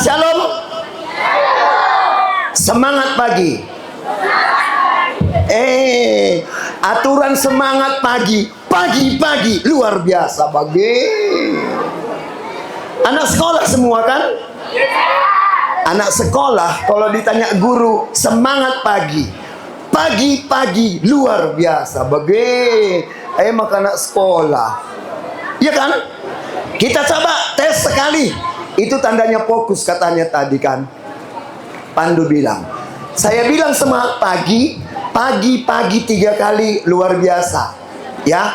Shalom. Semangat pagi. Aturan semangat pagi. Pagi-pagi luar biasa bagi. Anak sekolah semua kan? Anak sekolah kalau ditanya guru semangat pagi. Pagi-pagi luar biasa bagi. Maka anak sekolah. Iya kan? Kita coba tes sekali. Itu tandanya fokus katanya tadi kan. Pandu bilang. Saya bilang semangat pagi. Pagi-pagi 3 kali luar biasa. Ya.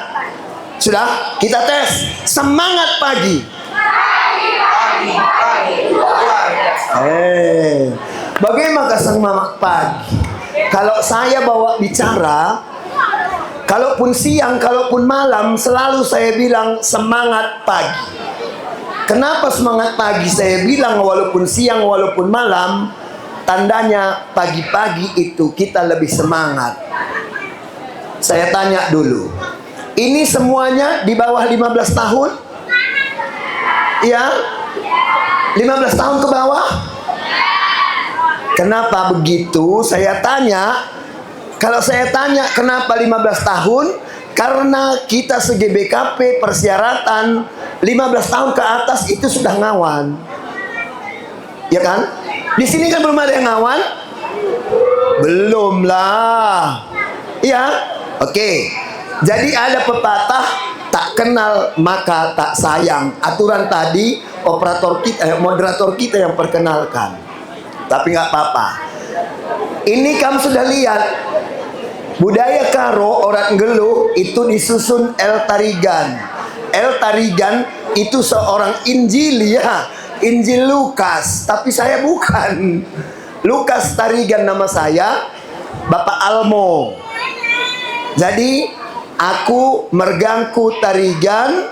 Sudah? Kita tes. Semangat pagi. Bagaimana semangat pagi? Kalau saya bawa bicara, kalaupun siang, kalaupun malam, selalu saya bilang semangat pagi. Kenapa semangat pagi? Saya bilang walaupun siang, walaupun malam, tandanya pagi-pagi itu kita lebih semangat. Saya tanya dulu, ini semuanya di bawah 15 tahun? Ya? 15 tahun ke bawah? Kenapa begitu? Saya tanya. Kalau saya tanya kenapa 15 tahun? Karena kita se-GBKP persyaratan 15 tahun ke atas itu sudah ngawan. Ya kan? Di sini kan belum ada yang ngawan? Belum lah. Iya? Oke. Jadi ada pepatah, tak kenal maka tak sayang. Aturan tadi moderator kita yang perkenalkan. Tapi nggak apa-apa. Ini kamu sudah lihat budaya Karo orang Geluh itu disusun El Tarigan. El Tarigan itu seorang Injil ya. Injil Lukas, tapi saya bukan. Lukas Tarigan nama saya, Bapak Almo. Jadi aku mergangku Tarigan,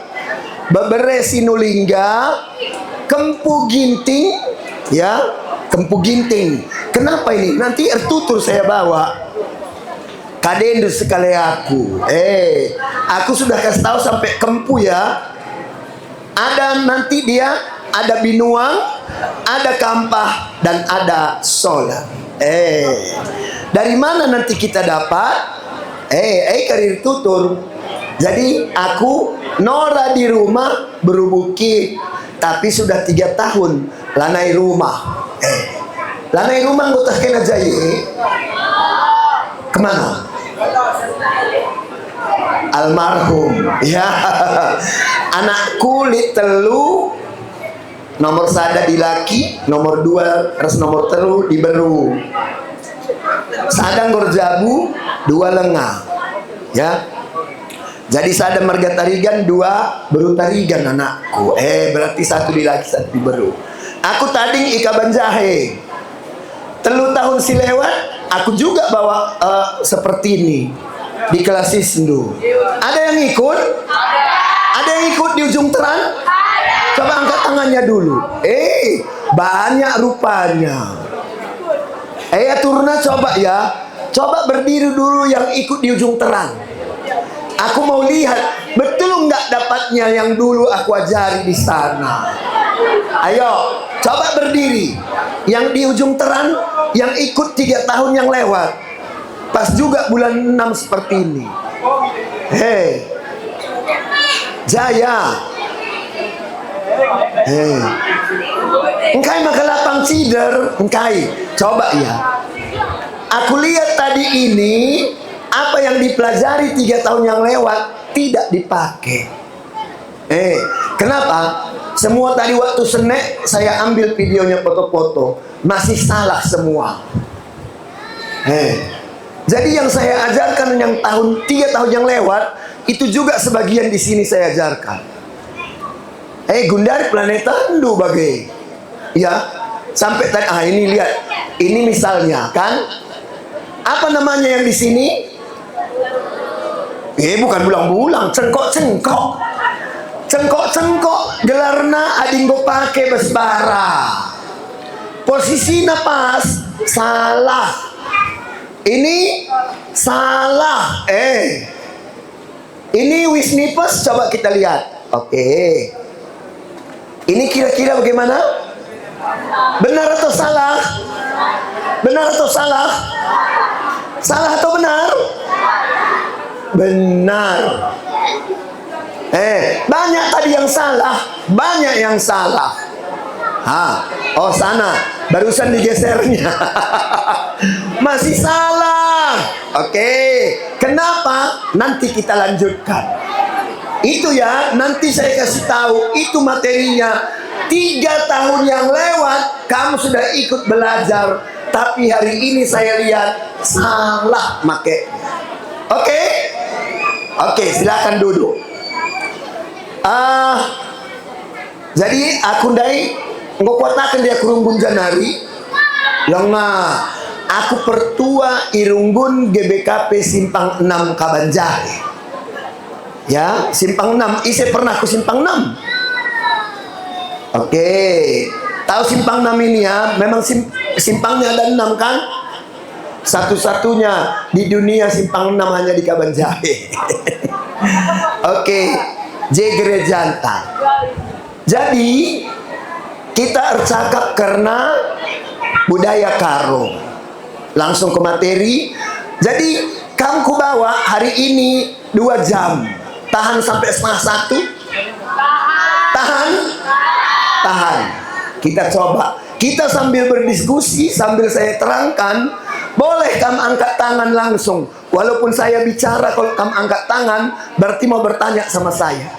bebere Sinulingga, Kempu Ginting, ya, Kempu Ginting. Kenapa ini? Nanti ertutur saya bawa. Kadendu sekali aku. Aku sudah kasih tahu sampai Kempu ya. Ada nanti dia. Ada Binuang, ada Kampah, dan ada Sola. Dari mana nanti kita dapat? Karir tutur. Jadi aku Nora di rumah berubuki, tapi sudah 3 tahun lanai rumah. Lanai rumah anggota kena jaya. Kemana? Almarhum. Ya. Anak kulit telu. Nomor sada di laki, nomor 2 terus nomor telu di beru. Sadang gorjabu 2 lengah. Ya. Jadi sada marga Tarigan 2 beru Tarigan anakku. Berarti 1 di laki 1 di beru. Aku tadi ikaban jahe. 3 tahun si lewat, aku juga bawa seperti ini di kelas Isndu. Ada yang ikut? Ada yang ikut di ujung teran? Coba angkat tangannya dulu. Banyak rupanya. Turunnya coba ya. Coba berdiri dulu yang ikut di ujung terang. Aku mau lihat betul nggak dapatnya yang dulu aku ajari di sana. Ayo, coba berdiri. Yang di ujung terang, yang ikut 3 tahun yang lewat. Pas juga bulan 6 seperti ini. Jaya. Engkai maka lapang cider. Engkai. Coba ya. Aku lihat tadi ini apa yang dipelajari 3 tahun yang lewat tidak dipakai. Kenapa? Semua tadi waktu senek saya ambil videonya foto-foto, masih salah semua. Jadi yang saya ajarkan yang 3 tahun yang lewat itu juga sebagian di sini saya ajarkan. Gundari planeta Hindu bagai. Ya, sampai tadi ini lihat. Ini misalnya kan. Apa namanya yang di sini? Bukan bulang-bulang, cengkok-cengkok. Cengkok-cengkok gelarna adinggo pake besbara. Posisinya pas, salah. Ini salah. Ini Wisnipes, coba kita lihat. Oke. Ini kira-kira bagaimana? Benar atau salah? Benar atau salah? Salah atau benar? Benar. Banyak tadi yang salah, banyak yang salah. Oh sana, barusan digesernya. Masih salah. Oke, kenapa? Nanti kita lanjutkan. Itu ya, nanti saya kasih tahu. Itu materinya. 3 tahun yang lewat, kamu sudah ikut belajar. Tapi hari ini saya lihat salah make. Oke, silakan duduk. Jadi aku ndai ngokuatakan dia kurunggun janari. Lengah, aku pertua irunggun GBKP Simpang 6 Kabanjahe. Ya, Simpang 6. Ise pernah aku Simpang 6. Oke. Tahu Simpang 6 ini ya? Memang simpangnya ada 6 kan? Satu-satunya di dunia Simpang 6 hanya di Kabanjahe. Oke. Jeggerejanta. Jadi kita bercakap karena budaya Karo. Langsung ke materi. Jadi kamu ku bawa hari ini 2 jam. Tahan sampai setengah 1. Tahan. Kita coba. Kita sambil berdiskusi, sambil saya terangkan. Boleh kamu angkat tangan langsung. Walaupun saya bicara, kalau kamu angkat tangan berarti mau bertanya sama saya.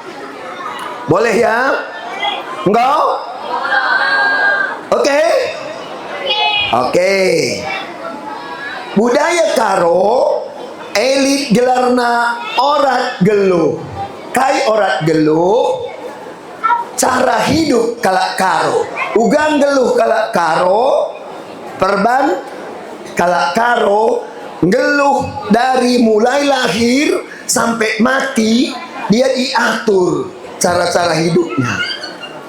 Boleh ya? Enggak? Oke. Budaya Karo elit gelarna orat geluh. Kai orat geluh, cara hidup kalak Karo. Ugang geluh kalak Karo, perban kalak Karo, geluh dari mulai lahir sampai mati, dia diatur cara-cara hidupnya.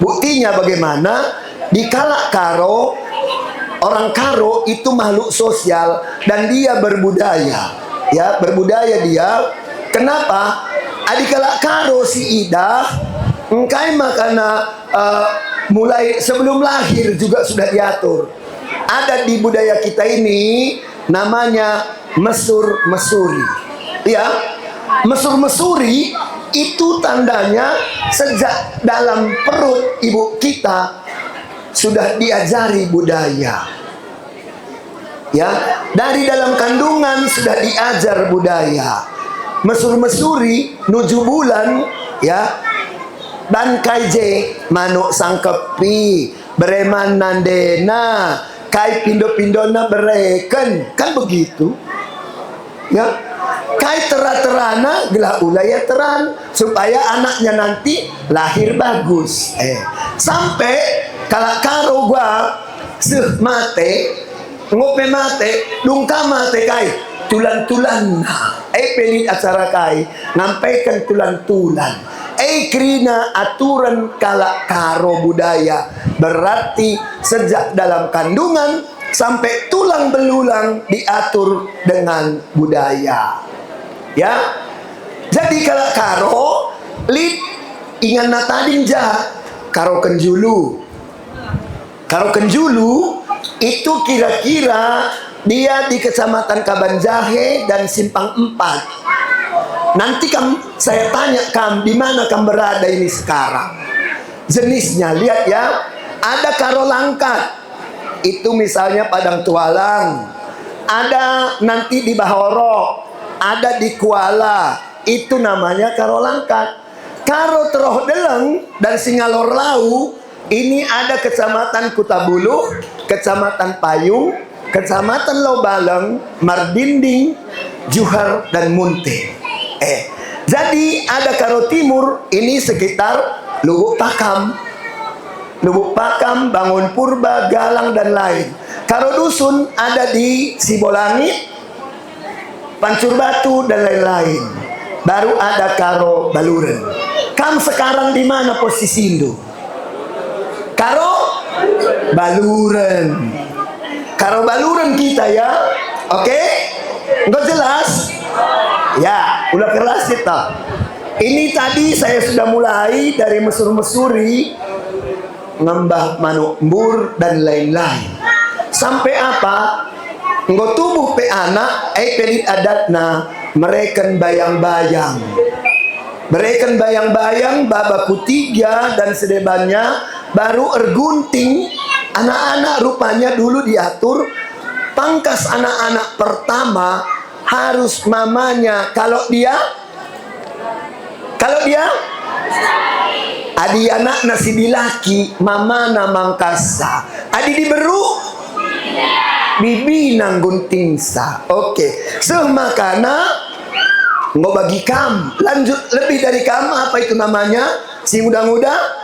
Buktinya bagaimana? Di kalak Karo, orang Karo itu makhluk sosial dan dia berbudaya. Ya, berbudaya dia. Kenapa? Adikala Karo si Ida, engkai makana mulai sebelum lahir juga sudah diatur. Ada di budaya kita ini namanya mesur-mesuri. Ya, mesur-mesuri itu tandanya sejak dalam perut ibu kita sudah diajari budaya. Ya, dari dalam kandungan sudah diajar budaya. Mesur-mesuri 7 bulan ya. Dan kaije manuk sangkepi bereman nandena kai pindo-pindona bereken, kan begitu ya. Kai tera-terana gelah ulaya teran supaya anaknya nanti lahir bagus. Sampai kalau Karo gua mate ngope mate dungka mate kai tulan-tulan pelit acara kai ngampaikan tulan-tulan krina aturan kalak Karo budaya, berarti sejak dalam kandungan sampai tulang belulang diatur dengan budaya. Ya, jadi kalak Karo lid ingan natadin jah Karo Kenjulu. Karo Kenjulu itu kira-kira dia di Kecamatan Kabanjahe dan Simpang 4. Nanti saya tanya di mana berada ini sekarang. Jenisnya lihat ya, ada Karo Langkat. Itu misalnya Padang Tualang. Ada nanti di Bahoro, ada di Kuala. Itu namanya Karo Langkat. Karo Teroh Deleng dan Singalor Lau, ini ada Kecamatan Kutabuluh, Kecamatan Payung, Kecamatan Lobaleng, Mardinding, Juhar dan Munte. Jadi ada Karo Timur, ini sekitar Lubuk Pakam, Bangun Purba, Galang dan lain. Karo Dusun ada di Sibolangit, Pancur Batu dan lain-lain. Baru ada Karo Baluren. Kamu sekarang di mana posisi Indo? Karo Baluren. Karo Baluren kita ya. Oke? Enggak jelas? Ya, udah kelas kita. Ini tadi saya sudah mulai dari mesur-mesuri. ngembah manuk embur dan lain-lain. Sampai apa? Nggo tubuh pe anak pelit adatna mereken bayang-bayang. Mereken bayang-bayang babaku 3 dan sedebannya baru ergunting. Anak-anak rupanya dulu diatur pangkas anak-anak pertama harus mamanya kalau dia adi anak nasi dilaki mama namangkasa adi diberu bibi nang gunting sa. Oke, semakana mau bagi kam lanjut lebih dari kam apa itu namanya si muda-muda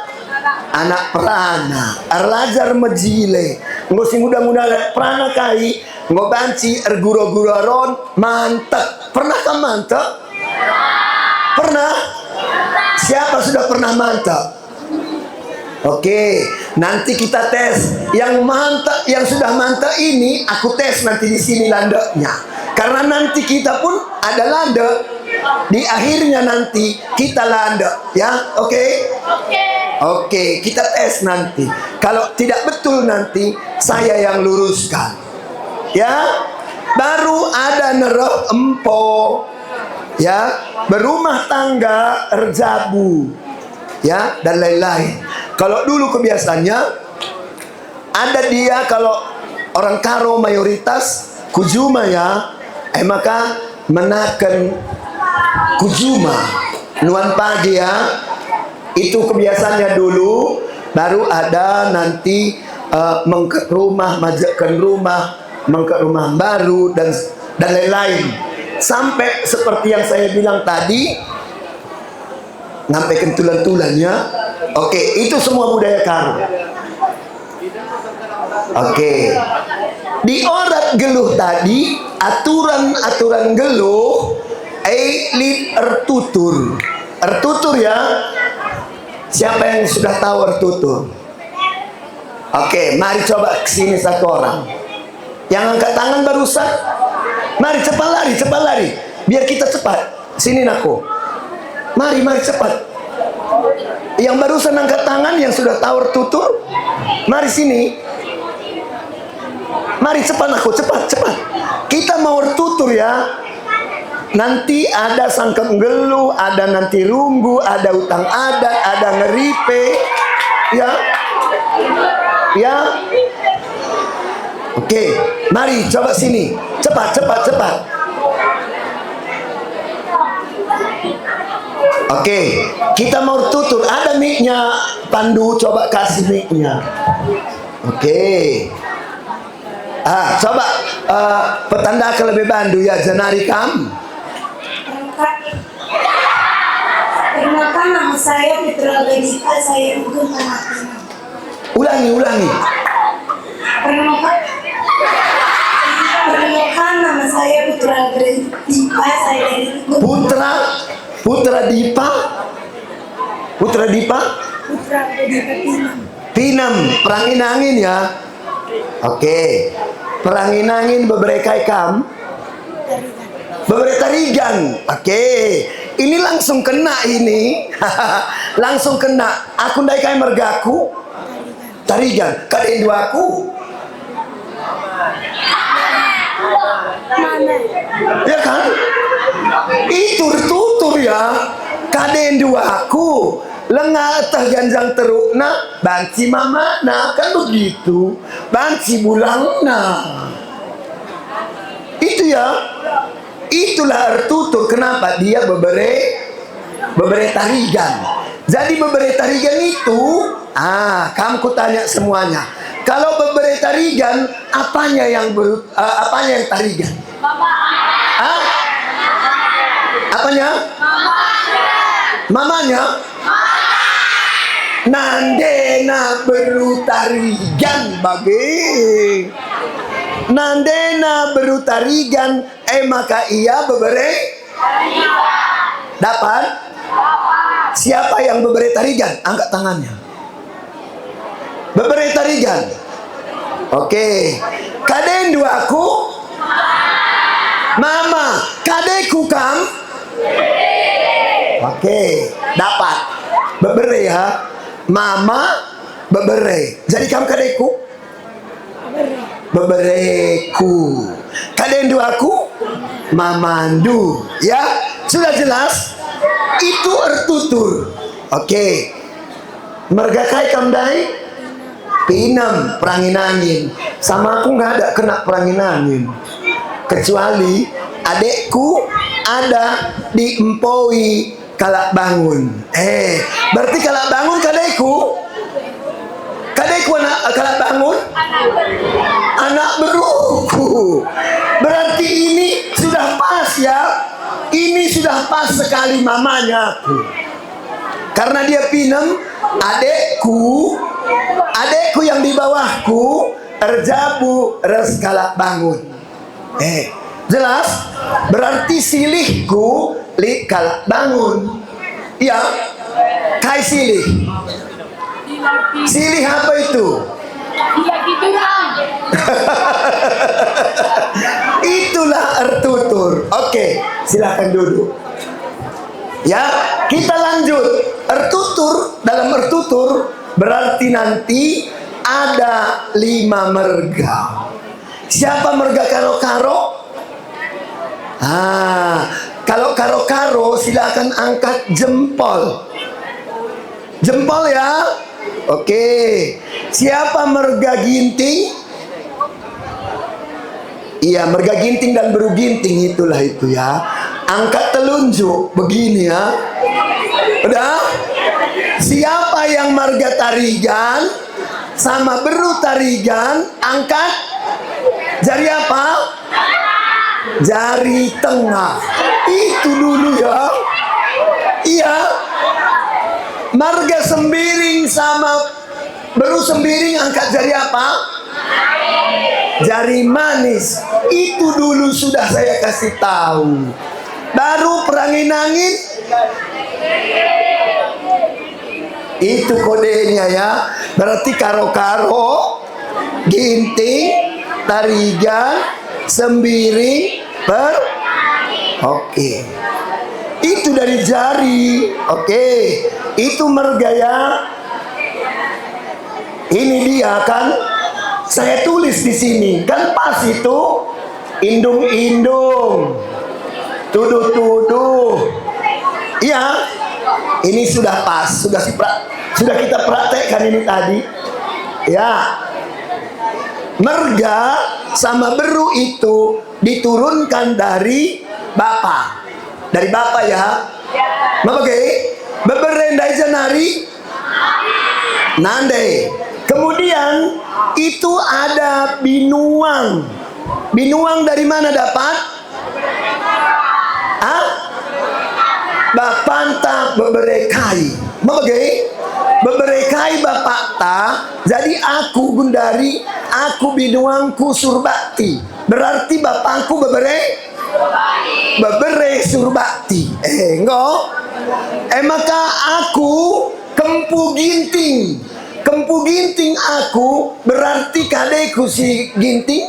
anak perana arlajar mejile ngo si muda-muda perana kai ngo banci erguro-guroron mantep. Pernah kamu mantep? Pernah? Siapa sudah pernah mantep? Oke, nanti kita tes yang mantap, yang sudah mantap ini aku tes nanti di sini landeknya. Karena nanti kita pun ada landek. Di akhirnya nanti kita landek, ya. Oke? Oke, kita tes nanti. Kalau tidak betul nanti saya yang luruskan. Ya. Baru ada nerok empo. Ya, berumah tangga erjabu. Ya, dan lain-lain. Kalau dulu kebiasaannya ada dia kalau orang Karo mayoritas kujuma ya, maka menaken kujuma nuan pagi ya. Itu kebiasaannya dulu. Baru ada nanti mengke rumah, majakan rumah, mengke rumah baru dan lain-lain. Sampai seperti yang saya bilang tadi, ngampaikan tulan-tulannya. Oke, itu semua budaya Karo. Oke. Di orat geluh tadi, aturan-aturan geluh lid ertutur. Ertutur ya. Siapa yang sudah tahu ertutur? Oke, mari coba kesini satu orang. Yang angkat tangan barusan. Mari cepat lari. Biar kita cepat. Sini aku. Mari cepat. Yang barusan angkat tangan yang sudah tahu tutur, mari sini. Mari cepat aku, cepat. Kita mau tutur ya. Nanti ada sangkem geluh, ada nanti runggu, ada utang adat, ada ngeripe. Ya. Oke, mari coba sini. Cepat. Oke, kita mau tutur. Ada mic-nya, Pandu, coba kasih mic-nya. Oke. Coba petanda ke lebih Bandu ya, Janari kam. Perkenalkan nama saya Fitra Gadita, saya Ugun Ulangi. Perkenalkan nama saya Fitra Gadita, saya dari Ugun. Putra Dipa Pinam, perangin-angin ya. Oke. Perangin-angin beberekai kam. Beberetarigan. Oke. Ini langsung kena ini. Langsung kena. Aku ndai kai mergaku. Tarigan. Kadin duaku. Mana? Ya kan? Itu tutur ya. Kaden dua aku lengah tah ganjang terukna banci mamana kan begitu. Banci bulangna. Itu ya. Itulah artutur kenapa dia bebere tarigan. Jadi bebere tarigan itu kamu kutanya semuanya. Kalau bebere tarigan apanya yang tarigan? Apanya? Mamanya? Nandena berutarigan bagi. Nandena berutarigan maka ia bebere dapat. Siapa yang bebere tarigan? Angkat tangannya. Bebere tarigan. Oke. Kaden dua aku. Mama, kadeku kam. Oke, dapat. Bebere ya. Mama, Bebere. Jadi kamu kadeku? Bebereku. Kadang duaku? Mamandu. Ya, sudah jelas? Itu ertutur. Oke. Mergakai kamdai? Pinam, perangin angin. Sama aku nggak ada kena perangin angin. Kecuali adekku ada di empoi kalak bangun. Berarti kalak bangun kadekku? Kadekku anak kalak bangun? Anak beruku. Berarti ini sudah pas ya. Ini sudah pas sekali mamanya aku. Karena dia pinam adekku yang di bawahku erjabu res kalak bangun. Jelas? Berarti silihku li kalak bangun. Ya, kai silih. Silih apa itu? Itulah ertutur. Oke, silakan duduk. Ya, kita lanjut. Ertutur, dalam ertutur berarti nanti ada 5 merga. Siapa merga karo-karo? Kalau karo-karo silakan angkat jempol. Jempol ya. Oke. Siapa merga ginting? Iya, merga ginting dan beru ginting itulah itu ya. Angkat telunjuk begini ya. Udah? Siapa yang marga tarigan sama beru tarigan, angkat jari apa? Jari tengah. Itu dulu ya. Iya. Marga sembiring sama beru sembiring, angkat jari apa? Jari manis. Itu dulu sudah saya kasih tahu. Baru perangin angin. Itu kodenya ya. Berarti karo-karo, ginting, tarigan, sembiring, Oke. Itu dari jari. Oke. Itu merga ya. Ini dia kan. Saya tulis di sini. Kan pas itu. Indung-indung. Tuduh-tuduh. Iya. Ini sudah pas. Sudah kita praktekkan ini tadi. Ya. Merga sama beru itu diturunkan dari Bapak. Dari Bapak ya. Oke. Beberendai janari nande. Kemudian itu ada binuang. Binuang dari mana dapat? Bapanta beberekai. Oke. Beberekai bapak ta. Jadi aku Gundari, aku binuangku surbakti. Berarti bapakku bebere surbakti. Enggak. Maka aku kempu ginting. Kempu ginting aku berarti kadeku si ginting.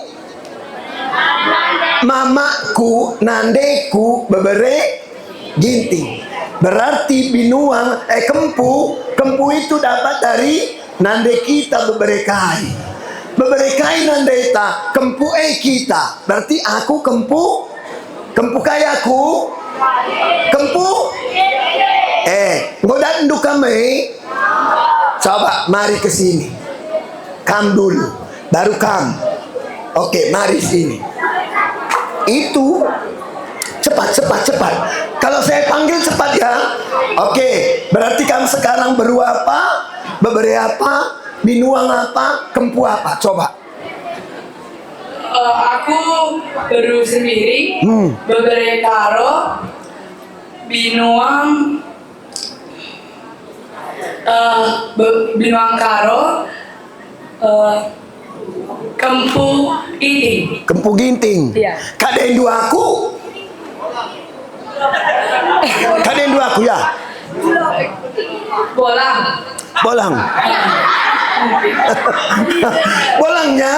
Mamaku, nandeku bebere ginting. Berarti binuang kempu itu dapat dari nande kita beberekai. Beberekai nandeta kempu kita. Berarti aku kempu kayaku. Kempu ngodan du kami. Coba mari ke sini. Kam dulu, baru kam. Oke, mari sini. Itu cepat. Kalau saya panggil cepat ya. Oke, berarti kamu sekarang beru apa? Bebere apa? Binuang apa? Kempu apa? Coba. Aku beru sendiri. Bebere karo. Binuang. Binuang karo. Kempu ginting. Kempu ginting. Iya. Kaden dua aku. Kaden dua aku ya. Bolang. Bolangnya.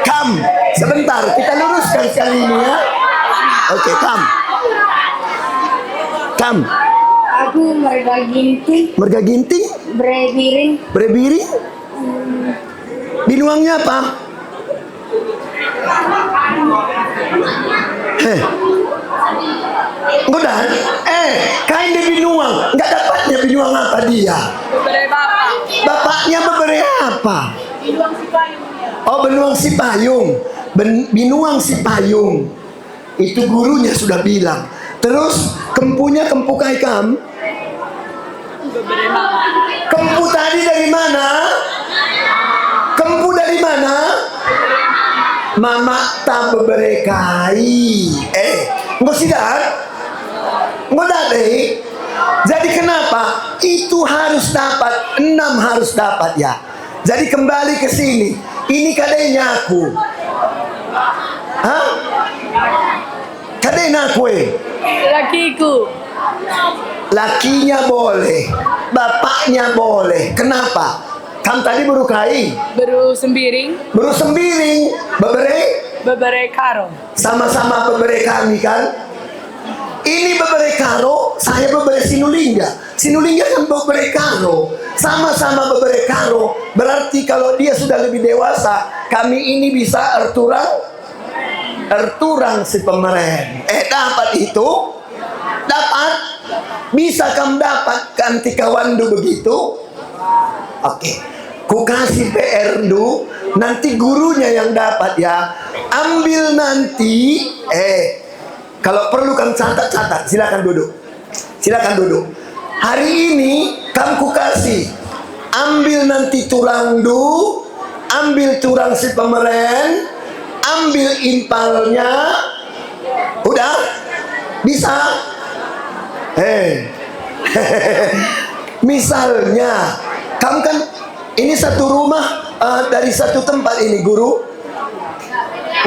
Kam. Sebentar, kita luruskan sekali ini ya. Oke, kam. Aku merga ginting. Merga ginting? Berebiring. Berebiring? Binuangnya apa? Udah, kain di binuang. Nggak dapatnya binuang apa dia? Bebere bapak. Bapaknya bebere apa? Binuang si payung. Oh, benuang si payung. Binuang si payung. Itu gurunya sudah bilang. Terus kempunya kempu kaikam. Bebere mama. Kempu tadi dari mana? Kempu dari mana? Mama tak bebere kai. Nggak sidar? Nggak deh. Jadi kenapa? Itu harus dapat, 6 harus dapat ya. Jadi kembali ke sini. Ini kadenya aku. Hah? Kadenya aku Lakiku. Lakinya boleh, bapaknya boleh. Kenapa? Kan tadi baru kai, Baru sembiring. baru sembiring, bebere, Bebere karo. sama-sama bebere kami kan. Ini bebere karo, saya bebere Sinulingga. Sinulingga kan bebere karo, sama-sama bebere karo. Berarti kalau dia sudah lebih dewasa, kami ini bisa erturang si pemeren. Dapat itu? Dapat? Bisa kamu dapat kanti kawandu begitu? Oke. Ku kasih PR du, nanti gurunya yang dapat ya. Ambil nanti, kalau perlu kamu catat, silakan duduk. Silakan duduk. Hari ini kamu ku kasih. Ambil nanti turang du, ambil turang si pemeren, ambil impalnya. Udah? Bisa? Misalnya kamu kan ini satu rumah dari satu tempat ini guru.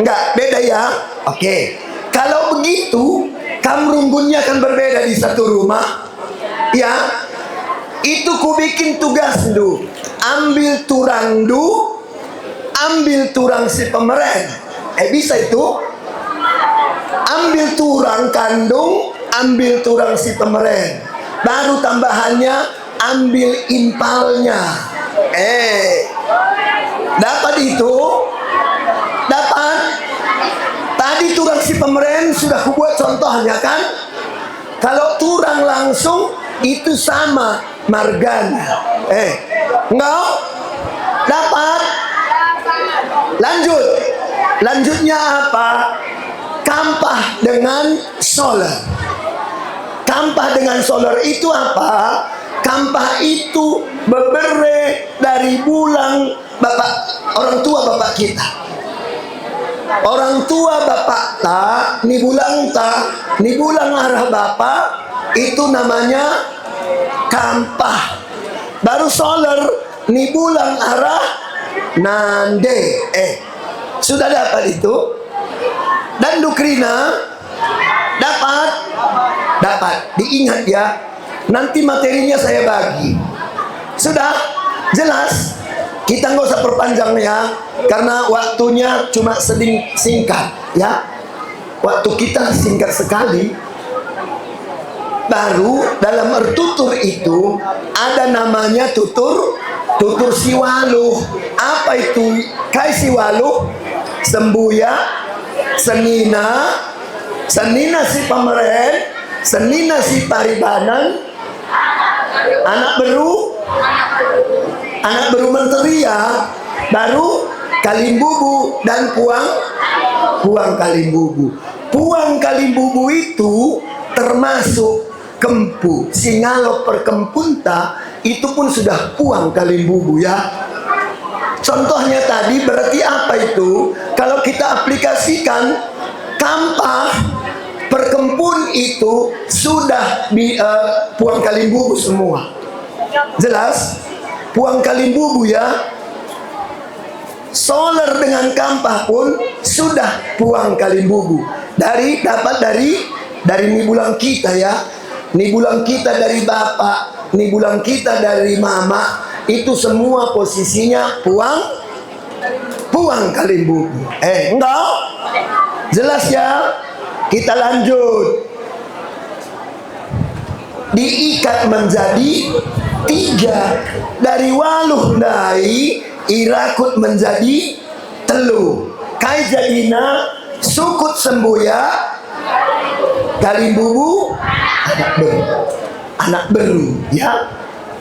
Enggak, beda ya. Oke. Kalau begitu kamu runggunnya kan berbeda di satu rumah. Ya. Itu ku bikin tugas du. Ambil turang du, ambil turang si pemeren. Bisa itu? Ambil turang kandung, ambil turang si pemeren. Baru tambahannya ambil impalnya. Dapat itu? Dapat? Tadi turang si pemeren sudah kubuat contohnya kan? Kalau turang langsung itu sama marganya. Enggak? Dapat? Lanjut. Lanjutnya apa? Kampah dengan solar. Kampah dengan solar itu apa? Kampah itu bebere dari bulang bapak, orang tua bapak kita. Orang tua bapak ta, ni bulang arah bapak, itu namanya kampah. Baru solar, ni bulang arah nande. Sudah dapat itu? Dan Dukrina dapat? Dapat. Diingat ya. Nanti materinya saya bagi. Sudah? Jelas? Kita nggak usah perpanjang ya, karena waktunya cuma singkat ya. Waktu kita singkat sekali. Baru dalam ertutur itu ada namanya tutur siwaluh. Apa itu? Kai siwaluh, sembuya, senina si pemeren, senina si paribanan, anak beru menteri ya, baru kalimbubu dan puang kalimbubu. Puang kalimbubu itu termasuk kempu. Singalo perkempunta itu pun sudah puang kalimbubu ya. Contohnya tadi berarti apa itu? Kalau kita aplikasikan kampah perkempun itu sudah puang kalimbubu semua. Jelas? Puang kalimbubu ya. Solar dengan kampah pun sudah puang kalimbubu. Dapat dari nibulang kita ya. Nibulang kita dari bapak, nibulang kita dari mama, itu semua posisinya puang kalimbubu. Enggak? Jelas ya? Kita lanjut. Diikat menjadi tiga. Dari waluh ndai irakut menjadi telu. Kai jadina sukut semboya galimbubu anak beru ya.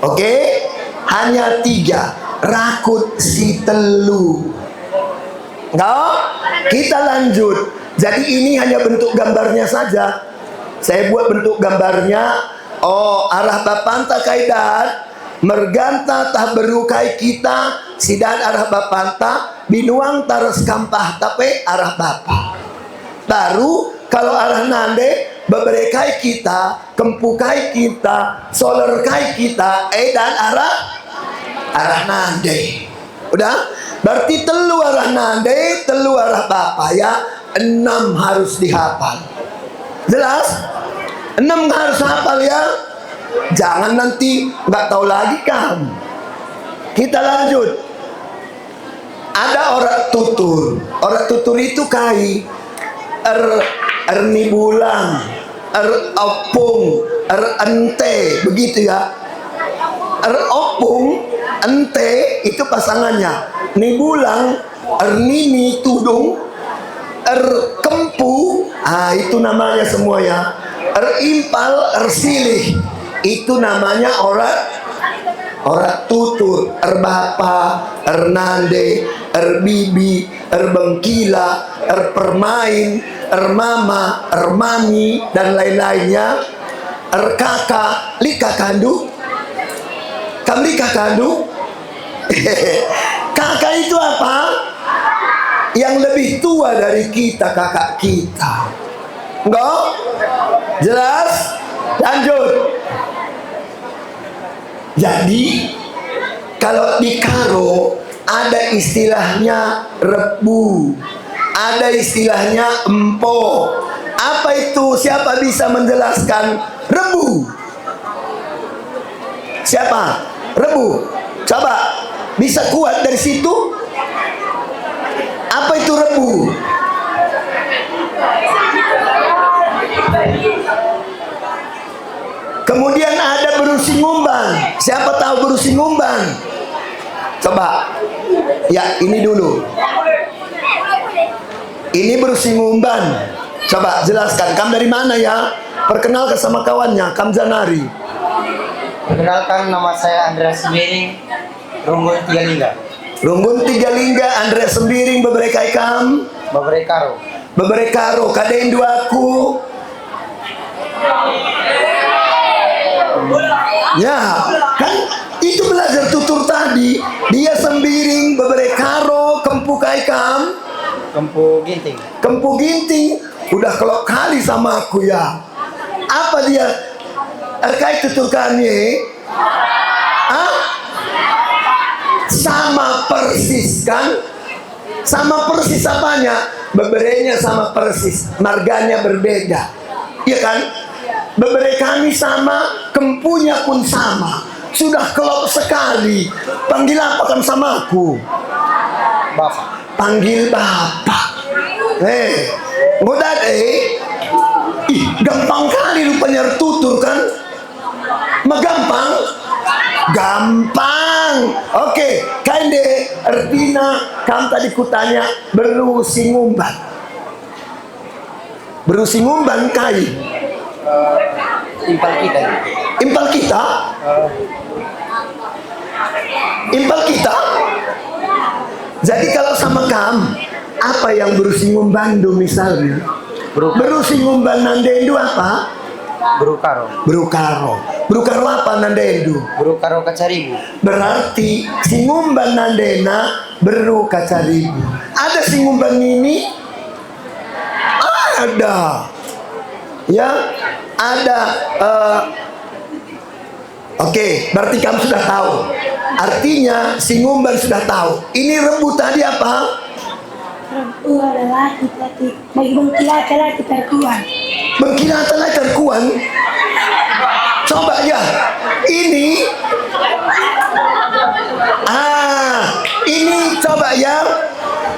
Oke, hanya tiga. Rakut si telu. Nggak? Kita lanjut. Jadi ini hanya bentuk gambarnya saja. Saya buat bentuk gambarnya. Oh, arah bapanta kaidat merganta tah berukai kita sidan arah bapanta binuang taras kampah tapi arah bapa. Baru kalau arah nande beberekai kita, kempukai kita, solerkai kita, dan arah nande. Udah? Berarti telu arah nande, telu arah bapa ya. 6 harus dihafal. Jelas? 6 harus hafal ya. Jangan nanti nggak tahu lagi kamu. Kita lanjut. Ada orang tutur. Orang tutur itu kai erni bulang, opung, ente, begitu ya. Opung, ente itu pasangannya. Ni bulang, ernini tudung, kempu, itu namanya semua ya. Impal, silih, itu namanya orang tutur, bapa, nande, bibi, bengkila, permain, mama, mami, dan lain-lainnya. Kakak, lika kandu, lika kandu. Kakak itu apa? Yang lebih tua dari kita, kakak kita. Enggak? Jelas? Lanjut. Jadi kalau di Karo ada istilahnya rebu, ada istilahnya empo. Apa itu? Siapa bisa menjelaskan rebu? Siapa? Rebu. Coba, bisa kuat dari situ? Apa itu rebu? Kemudian ada berusingumban. Siapa tahu berusingumban? Coba. Ya, ini dulu. Ini berusingumban. Coba jelaskan. Kamu dari mana ya? Perkenalkan sama kawannya, Kamzanari. Perkenalkan, nama saya Andreas Sembiring, Runggun Tigalingga. Runggun Tigalingga, Andreas Sembiring, beberekai kam. Beberekaro. Beberekaro, kadein duaku. Ya, kan itu belajar tutur tadi. Dia Sembiring, beberekaro, kempukai kam. Kempu Ginting. Kempu ginting. Udah kalau kali sama aku ya. Apa dia? Terkait tutur kami. Sama persis kan? Sama persis apanya? Beberenya sama persis, marganya berbeda. Iya kan? Bebere kami sama, kempunya pun sama. Sudah kelop sekali. Panggil apa kan sama aku? Bapak. Panggil bapak. Mudah gampang kali lu penyer tutur kan? Gampang? Gampang. Oke, kande artinya kamu tadi kutanya berusingumban. Berusingumban kai. Impal kita. Impal kita? Impal kita? Jadi kalau sama kamu, apa yang berusingumban misalnya? Berusingumban nandendu apa? Berukaro. Berukaro. Berukaro apa nandendu? Berukaro kacaribu. Berarti singumban nandena beru kacaribu. Ada singumban ini? Ada. Ya, ada. Oke, berarti kamu sudah tahu. Artinya singumban sudah tahu. Ini rebu tadi apa? Rebu adalah bagi bengkila adalah terkuan. Bengkila adalah terkuan. Coba ya. Ini ini coba ya.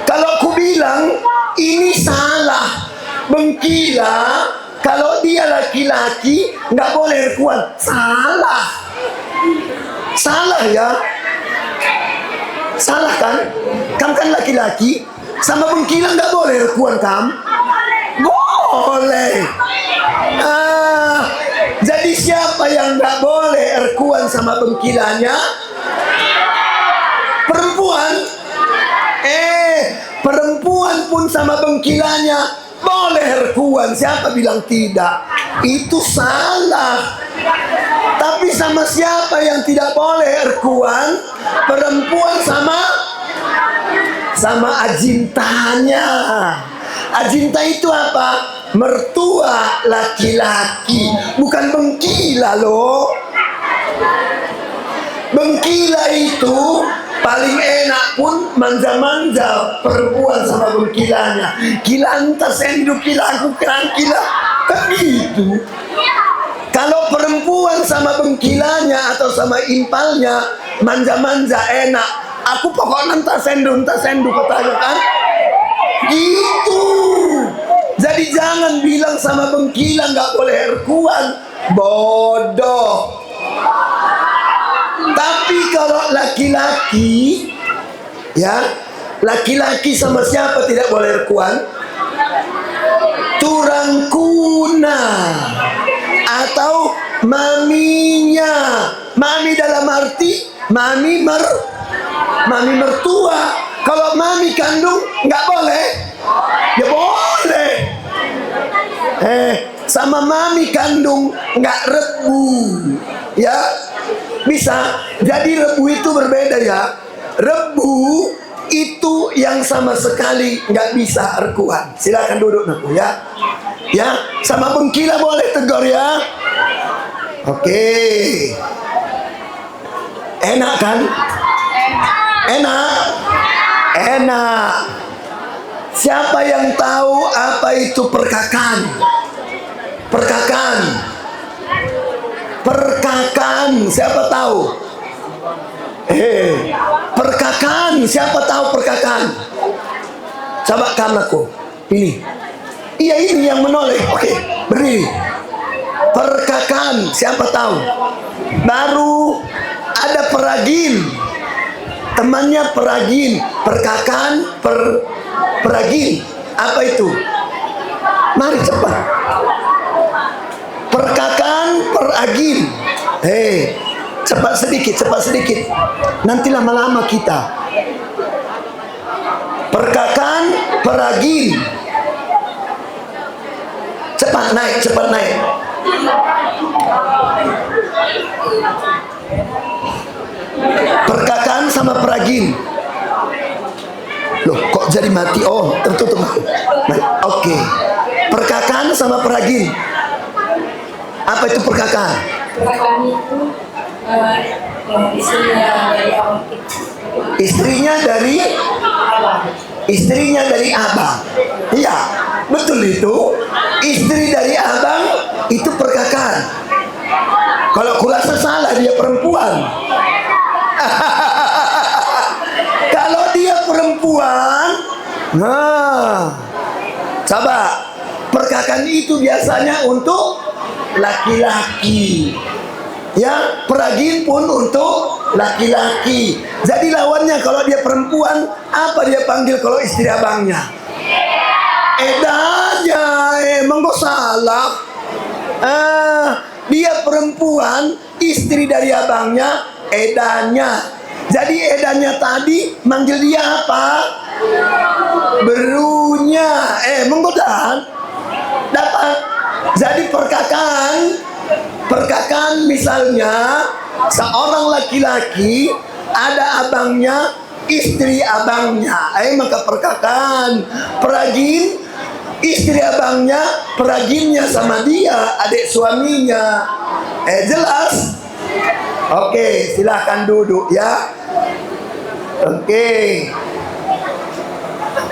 Kalau ku bilang ini salah. Bengkila kalau dia laki-laki nggak boleh kuat. Salah. Salah ya. Salah kan? Kamu kan laki-laki, sama bengkilan nggak boleh rekuan kamu? Boleh. Jadi siapa yang nggak boleh rekuan sama bengkilannya? Perempuan. Perempuan pun sama bengkilannya boleh rekuan. Siapa bilang tidak? Itu salah. Tapi sama siapa yang tidak boleh rekuan? Perempuan sama ajintanya. Ajinta itu apa? Mertua laki-laki, bukan bengkila loh. Bengkila itu paling enak pun manja-manja perempuan sama bengkilanya. Kilanta sendu kilaku kila kan gitu. Kalau perempuan sama bengkilanya atau sama impalnya manja-manja enak, aku pokoknya entah sendu katanya kan gitu. Jadi jangan bilang sama bengkila nggak boleh rekuan, bodoh. Tapi kalau laki-laki, ya, laki-laki sama siapa tidak boleh rekuan? Turangkuna atau maminya. Mami dalam arti mami mertua. Kalau mami kandung nggak boleh, ya boleh. Sama mami kandung nggak rebu, ya bisa. Jadi rebu itu berbeda ya. Rebu itu yang sama sekali nggak bisa rekuan. Silakan duduk naku ya. Ya, sama bengkila boleh tegur ya. Oke. Enak kan? Enak. Enak. Siapa yang tahu apa itu perkakan? Perkakan. Perkakan, siapa tahu? Perkakan, siapa tahu perkakan? Coba kamu aku. Ini. Iya ini yang menoleh. Oke, berdiri. Perkakan, siapa tahu? Baru ada peragin. Temannya peragin. Perkakan, peragin. Apa itu? Mari cepat. Perkakan, peragin. Cepat sedikit. Nanti lama-lama kita. Perkakan, peragin. Cepat naik. Perkakan sama peragin. Loh, kok jadi mati? Oh, tertutup. Oke. Perkakan sama peragin. Apa itu perkakan? Perkakan itu istrinya dari abang. Iya, betul itu. Istri dari abang itu perkakan. Kalau kurasa salah, dia perempuan. Kalau dia perempuan, nah, coba perkakan itu biasanya untuk laki-laki. Ya, peragin pun untuk laki-laki. Jadi lawannya kalau dia perempuan, apa dia panggil kalau istri abangnya? Edanya, emang kok salah? Dia perempuan, istri dari abangnya, edanya. Jadi edanya tadi manggil dia apa? Berunya. Emang kok dapat? Jadi perkakan misalnya seorang laki-laki ada abangnya, istri abangnya, maka perkakan. Peragin, istri abangnya, peraginnya sama dia, adik suaminya. Jelas? Oke, silahkan duduk ya. Oke.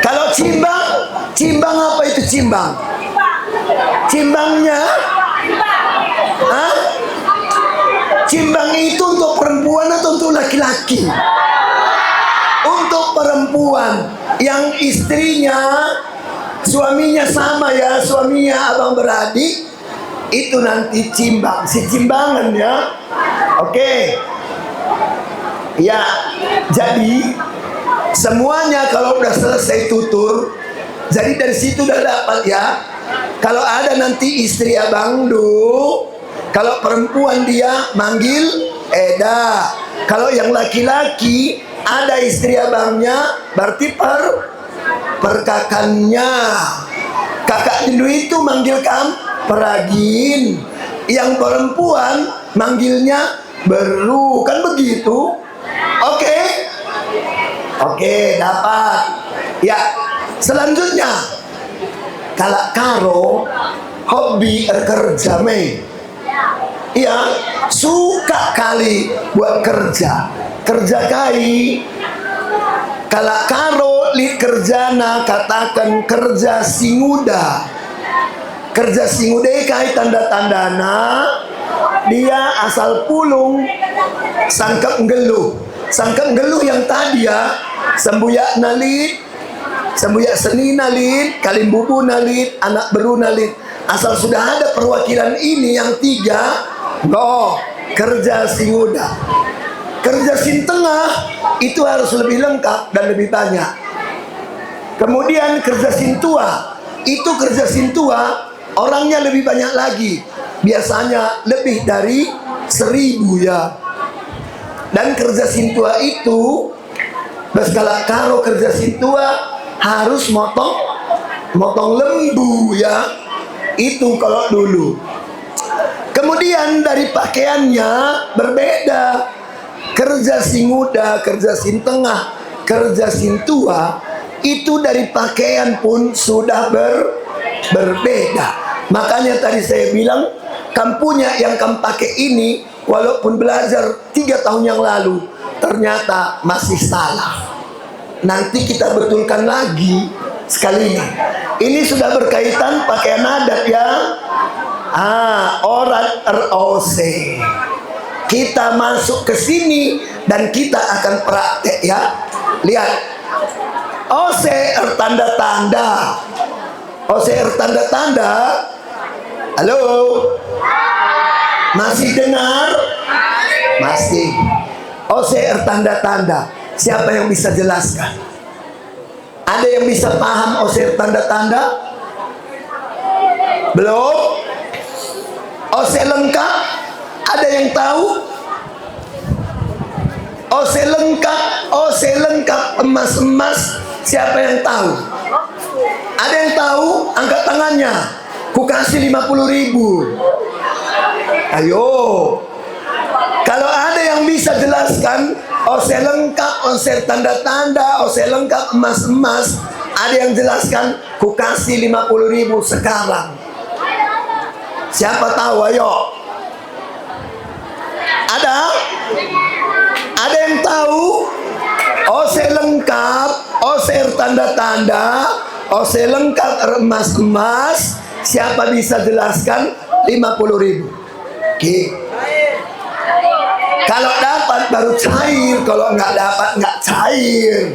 Kalau cimbang apa itu cimbang? Cimbangnya? Hah? Cimbang itu untuk perempuan atau untuk laki-laki? Untuk perempuan yang istrinya, suaminya sama ya, suaminya abang beradik, itu nanti cimbang, si cimbangan ya. Oke. Ya, jadi semuanya kalau udah selesai tutur, jadi dari situ udah dapat ya. Kalau ada nanti istri Abang Du, kalau perempuan dia manggil Eda. Kalau yang laki-laki ada istri abangnya, berarti perkakannya. Kakak Dindu itu manggil Peragin. Yang perempuan manggilnya Beru, kan begitu? Oke? Oke, dapat. Ya, selanjutnya kalau Karo hobi kerja Mei. Iya, suka kali buat kerja kai. Kalau Karo li kerjana katakan kerja singuda. Kerja singuda kai tanda-tandana dia asal pulung sangkep ngeluh. Sangkep ngeluh yang tadi ya, sembuyak nalit, sembuyak seni nalit, kalimbubu nalit, anak beru nalit. Asal sudah ada perwakilan ini yang tiga, kerja singuda. Kerja sin tengah itu harus lebih lengkap dan lebih banyak. Kemudian kerja sin tua, itu kerja sin tua orangnya lebih banyak lagi. Biasanya lebih dari 1000 ya. Dan kerja sin tua itu, kalau kerja sin tua harus motong lembu ya. Itu kalau dulu. Kemudian dari pakaiannya berbeda. Kerja sin muda, kerja sin tengah, kerja sin tua, itu dari pakaian pun sudah berbeda. Makanya tadi saya bilang, kamu punya yang kamu pakai ini, walaupun belajar 3 tahun yang lalu, ternyata masih salah. Nanti kita betulkan lagi sekali ini. Ini sudah berkaitan pakaian adat ya. Orang ROC. Kita masuk ke sini dan kita akan praktek ya. Lihat. OC tanda-tanda. OC tanda-tanda. Halo. Masih dengar? Masih. OC tanda-tanda. Siapa yang bisa jelaskan? Ada yang bisa paham OC tanda-tanda? Belum? OC lengkap? Ada yang tahu? OC lengkap emas-emas. Siapa yang tahu? Ada yang tahu? Angkat tangannya. Ku kasih 50.000. Ayo. Kalau ada yang bisa jelaskan OC lengkap, OC tanda-tanda, OC lengkap emas-emas, ada yang jelaskan, ku kasih 50.000 sekarang. Siapa tahu? Ayo. Ada yang tahu? OC lengkap, OC tanda-tanda, OC lengkap emas-emas. Siapa bisa jelaskan? 50.000. Oke. Kalau dapat baru cair, kalau nggak dapat nggak cair.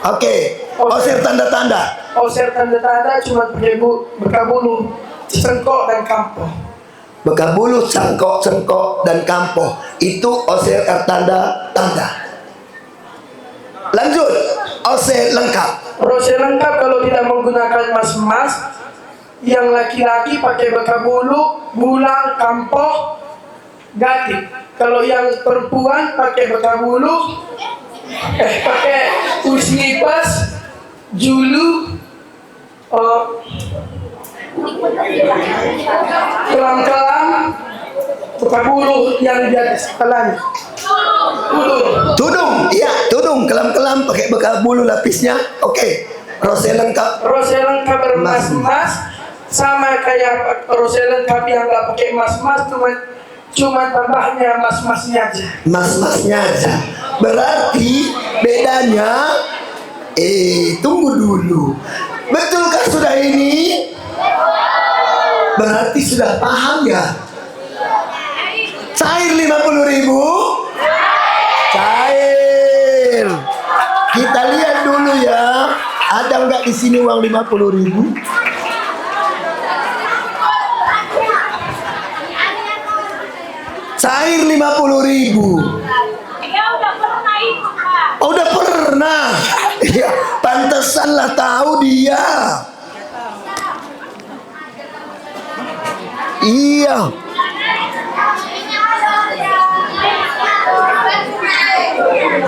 Oke. OC tanda-tanda. OC tanda-tanda cuma pakai bekabulu, cengkok dan kampoh. Bekabulu, cengkok dan kampoh. Itu OCR tanda-tanda. Lanjut. OC lengkap. OC lengkap kalau tidak menggunakan emas-emas. Yang laki-laki pakai bekabulu, bulang, kampoh, gatik. Kalau yang perempuan pakai bekabulu, pakai usnipas, julu, kelam-kelam, bekabulu yang di atas kepalanya. Tudung, iya, tudung, kelam-kelam pakai bekabulu lapisnya. Oke. Rose lengkap. Rose lengkap emas-emas, sama kayak rose lengkap yang nggak pakai emas-emas, cuma tambahnya emas-emasnya aja. Emas-emasnya aja. Berarti bedanya, tunggu dulu. Betulkah sudah ini? Berarti sudah paham ya? Cair 50.000? Cair. Kita lihat dulu ya. Ada nggak di sini uang 50.000? Cair 50.000. pernah. Ya, pantesanlah tahu dia. Iya.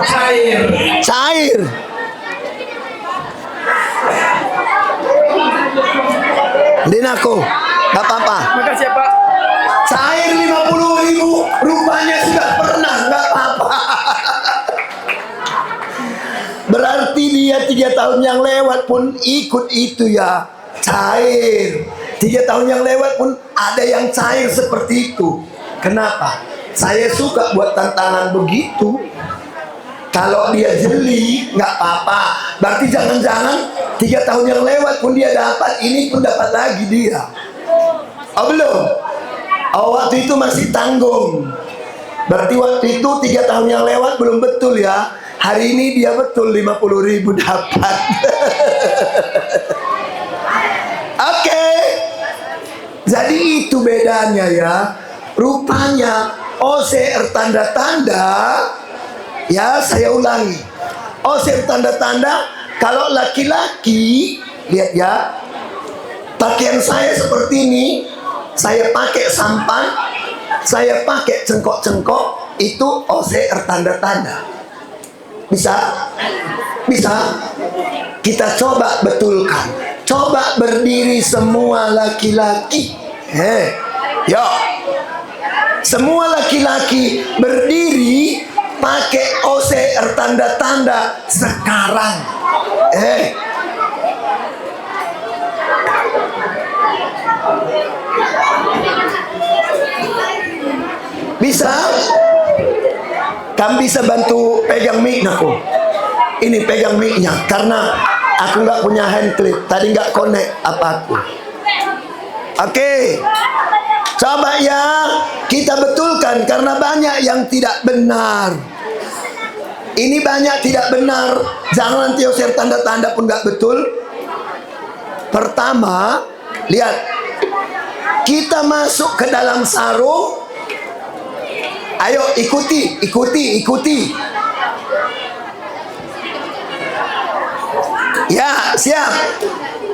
Cair. Cair. Dinaku, gak apa-apa. Makasih ya Pak. Cair 50.000, rupanya sudah pernah, gak apa-apa. Berarti dia 3 tahun yang lewat pun ikut itu ya, cair. 3 tahun yang lewat pun ada yang cair seperti itu. Kenapa? Saya suka buat tantangan begitu. Kalau dia jeli, nggak apa-apa. Berarti jangan-jangan 3 tahun yang lewat pun dia dapat, ini pun dapat lagi dia. Oh belum? Oh waktu itu masih tanggung. Berarti waktu itu 3 tahun yang lewat belum betul ya. Hari ini dia betul 50.000 dapat. Oke. Jadi itu bedanya ya. Rupanya OCR tanda-tanda. Ya, saya ulangi. OCR tanda-tanda, kalau laki-laki, lihat ya, pakaian saya seperti ini, saya pakai sampan, saya pakai cengkok-cengkok, itu OCR tanda-tanda. Bisa? Bisa? Kita coba betulkan. Coba berdiri semua laki-laki. Yuk. Semua laki-laki berdiri pakai OCR tanda-tanda sekarang. Bisa? Kamu bisa bantu pegang mic aku. Ini pegang mic-nya karena aku nggak punya hand clip. Tadi nggak connect apa aku. Oke. Coba ya, kita betulkan karena banyak yang tidak benar. Ini banyak tidak benar. Jangan nanti OCR tanda-tanda pun nggak betul. Pertama, lihat. Kita masuk ke dalam sarung. Ayo ikuti, ikuti. Ya, siap.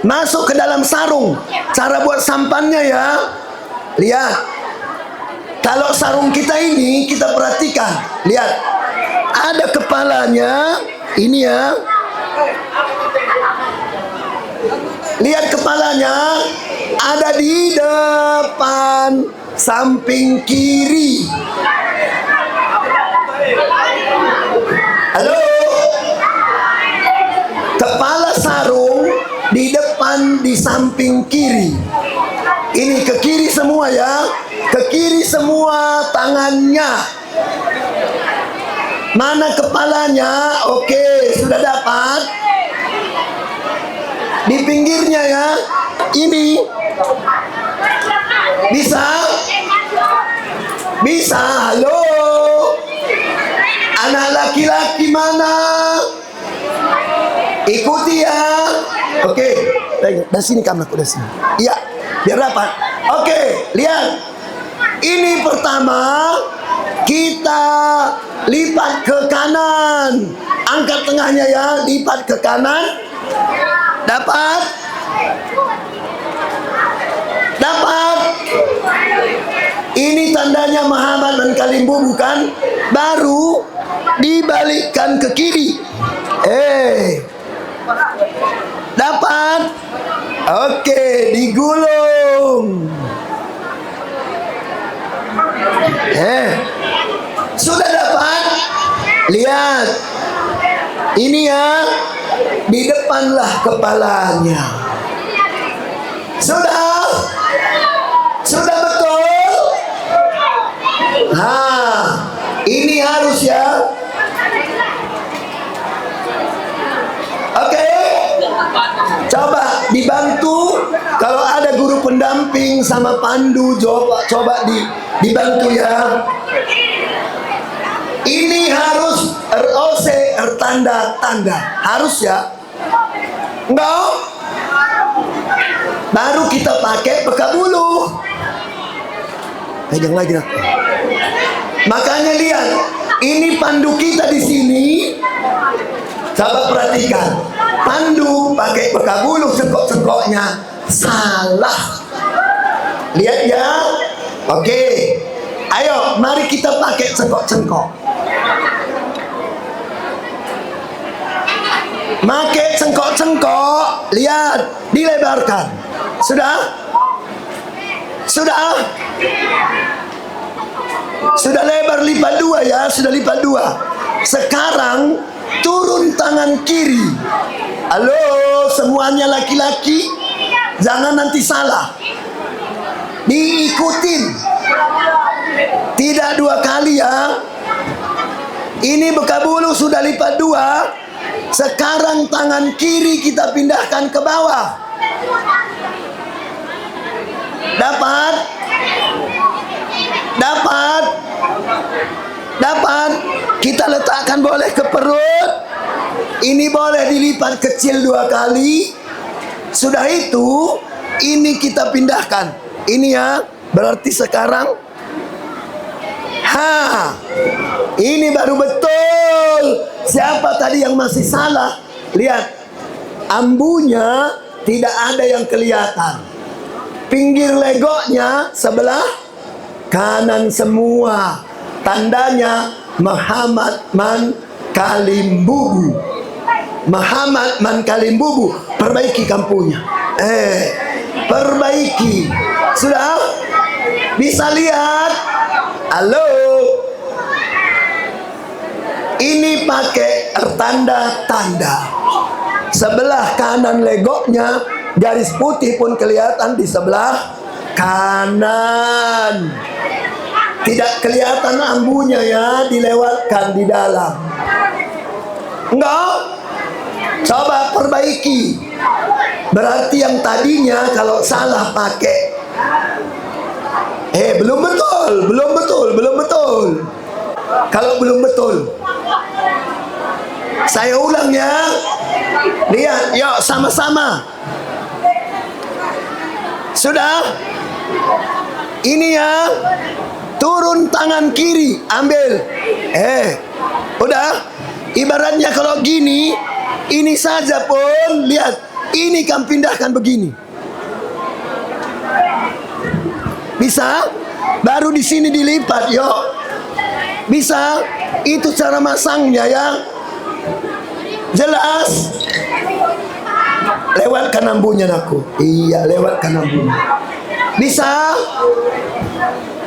Masuk ke dalam sarung. Cara buat sampannya ya. Lihat. Kalau sarung kita ini kita perhatikan. Lihat. Ada kepalanya. Ini ya. Lihat kepalanya. Ada di depan samping kiri. Halo. Kepala sarung di depan di samping kiri. Ini ke kiri semua ya. Ke kiri semua tangannya. Mana kepalanya? Oke, sudah dapat. Di pinggirnya ya. Ini. Bisa? Bisa. Halo. Anak laki-laki mana? Ikuti ya. Oke. Dari sini kamu aku dari sini. Iya. Biar dapat. Oke, lihat. Ini pertama kita lipat ke kanan. Angkat tengahnya ya, lipat ke kanan. Dapat? Dapat. Ini tandanya Muhammad dan Kalimbu bukan? Baru dibalikkan ke kiri. Dapat? Oke, digulung. Sudah dapat? Lihat. Ini ya. Di depanlah kepalanya. Sudah? Sudah betul? Ini harus ya. Oke. Coba dibantu. Kalau ada guru pendamping sama pandu, coba dibantu ya. Ini harus ROC, tanda-tanda. Harus ya. Enggak? Baru kita pakai bekas bulu. Pegang lagi aku. Makanya lihat, ini pandu kita di sini. Coba perhatikan. Pandu pakai bekabulu cengkok-cengkoknya salah. Lihat ya. Oke. Ayo, mari kita pakai cengkok-cengkok. Pakai cengkok-cengkok, lihat, dilebarkan. Sudah? Sudah? Sudah lebar lipat 2 ya, sudah lipat 2. Sekarang turun tangan kiri. Halo, semuanya laki-laki, jangan nanti salah. Diikutin. Tidak 2 kali ya. Ini bekabulu sudah lipat 2. Sekarang tangan kiri kita pindahkan ke bawah. Dapat? Dapat? Dapat? Kita letakkan boleh ke perut. Ini boleh dilipat kecil 2 kali. Sudah itu, ini kita pindahkan. Ini ya, berarti sekarang ini baru betul. Siapa tadi yang masih salah? Lihat, ambunya tidak ada yang kelihatan. Pinggir legoknya sebelah kanan semua. Tandanya Muhammad Man Kalimbubu. Muhammad Man Kalimbubu. Perbaiki kampunya. Perbaiki. Sudah? Bisa lihat? Halo. Ini pakai tanda-tanda. Sebelah kanan legoknya garis putih pun kelihatan di sebelah kanan. Tidak kelihatan ambunya ya, dilewatkan di dalam. Enggak? Coba perbaiki. Berarti yang tadinya kalau salah pakai belum betul. Kalau belum betul, saya ulang ya. Lihat, yuk sama-sama. Sudah? Ini ya. Turun tangan kiri, ambil. Udah. Ibaratnya kalau gini, ini saja pun lihat. Ini kan pindahkan begini. Bisa? Baru di sini dilipat, yuk. Bisa? Itu cara masangnya ya. Jelas? Lewatkan ambunya aku. Iya, lewatkan ambunya. Bisa?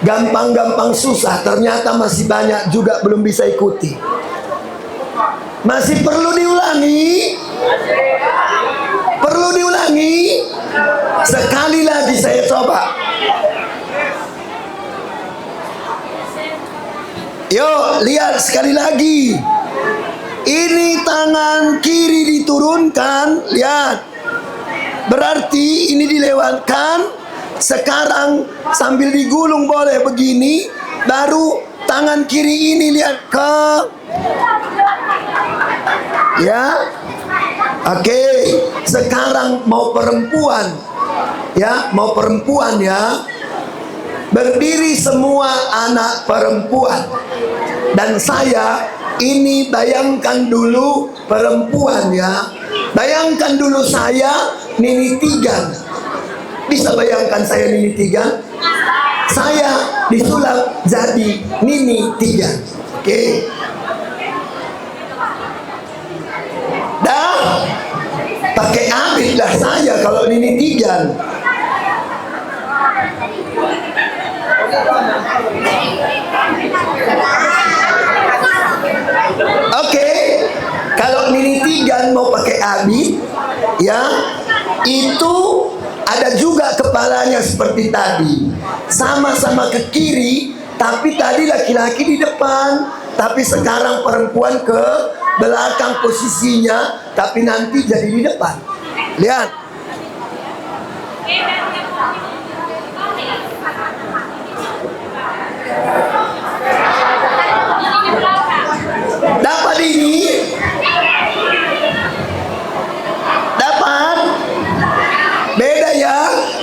Gampang-gampang susah. Ternyata masih banyak juga belum bisa ikuti. Masih perlu diulangi? Perlu diulangi? Sekali lagi saya coba. Yuk, lihat sekali lagi. Ini tangan kiri diturunkan. Lihat. Berarti ini dilewatkan. Sekarang sambil digulung boleh begini. Baru tangan kiri ini lihat ke. Ya. Oke. Sekarang mau perempuan. Ya, mau perempuan ya. Berdiri semua anak perempuan. Dan saya ini bayangkan dulu perempuan ya. Bayangkan dulu saya Nini Tigan. Bisa bayangkan saya Nini Tigan? Saya disulap jadi Nini Tigan. Oke. Dah. Pakai abid lah saya kalau Nini Tigan. Oke, kalau Nini Tigan mau pakai abid, ya, itu ada juga kepalanya seperti tadi, sama-sama ke kiri, tapi tadi laki-laki di depan, tapi sekarang perempuan ke belakang posisinya, tapi nanti jadi di depan. Lihat. Dapat ini? Dapat? Beda ya.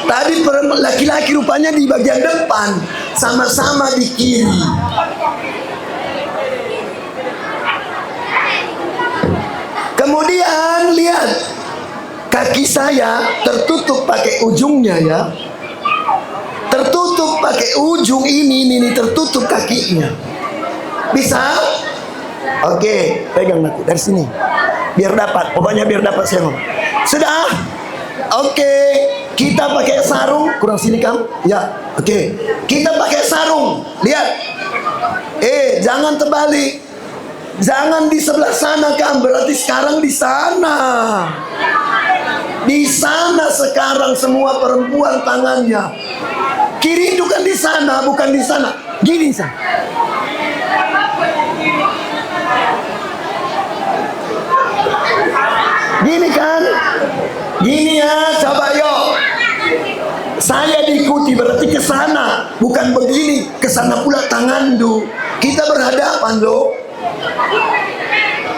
Tadi laki-laki rupanya di bagian depan, sama-sama di kiri. Ke Kemudian lihat, kaki saya tertutup pakai ujungnya ya. Tertutup pakai ujung ini tertutup kakinya. Bisa? Oke, pegang aku dari sini. Biar dapat, pokoknya biar dapat saya ngomong. Sudah? Oke, kita pakai sarung. Kurang sini kamu? Ya, oke. Kita pakai sarung. Lihat. Jangan terbalik. Jangan di sebelah sana kan, berarti sekarang di sana. Di sana sekarang semua perempuan tangannya. Kiri itu kan di sana, bukan di sana. Gini sah. Gini kan? Gini ya, coba yuk. Saya diikuti berarti ke sana, bukan begini. Ke sana pula tangan du. Kita berhadapan loh.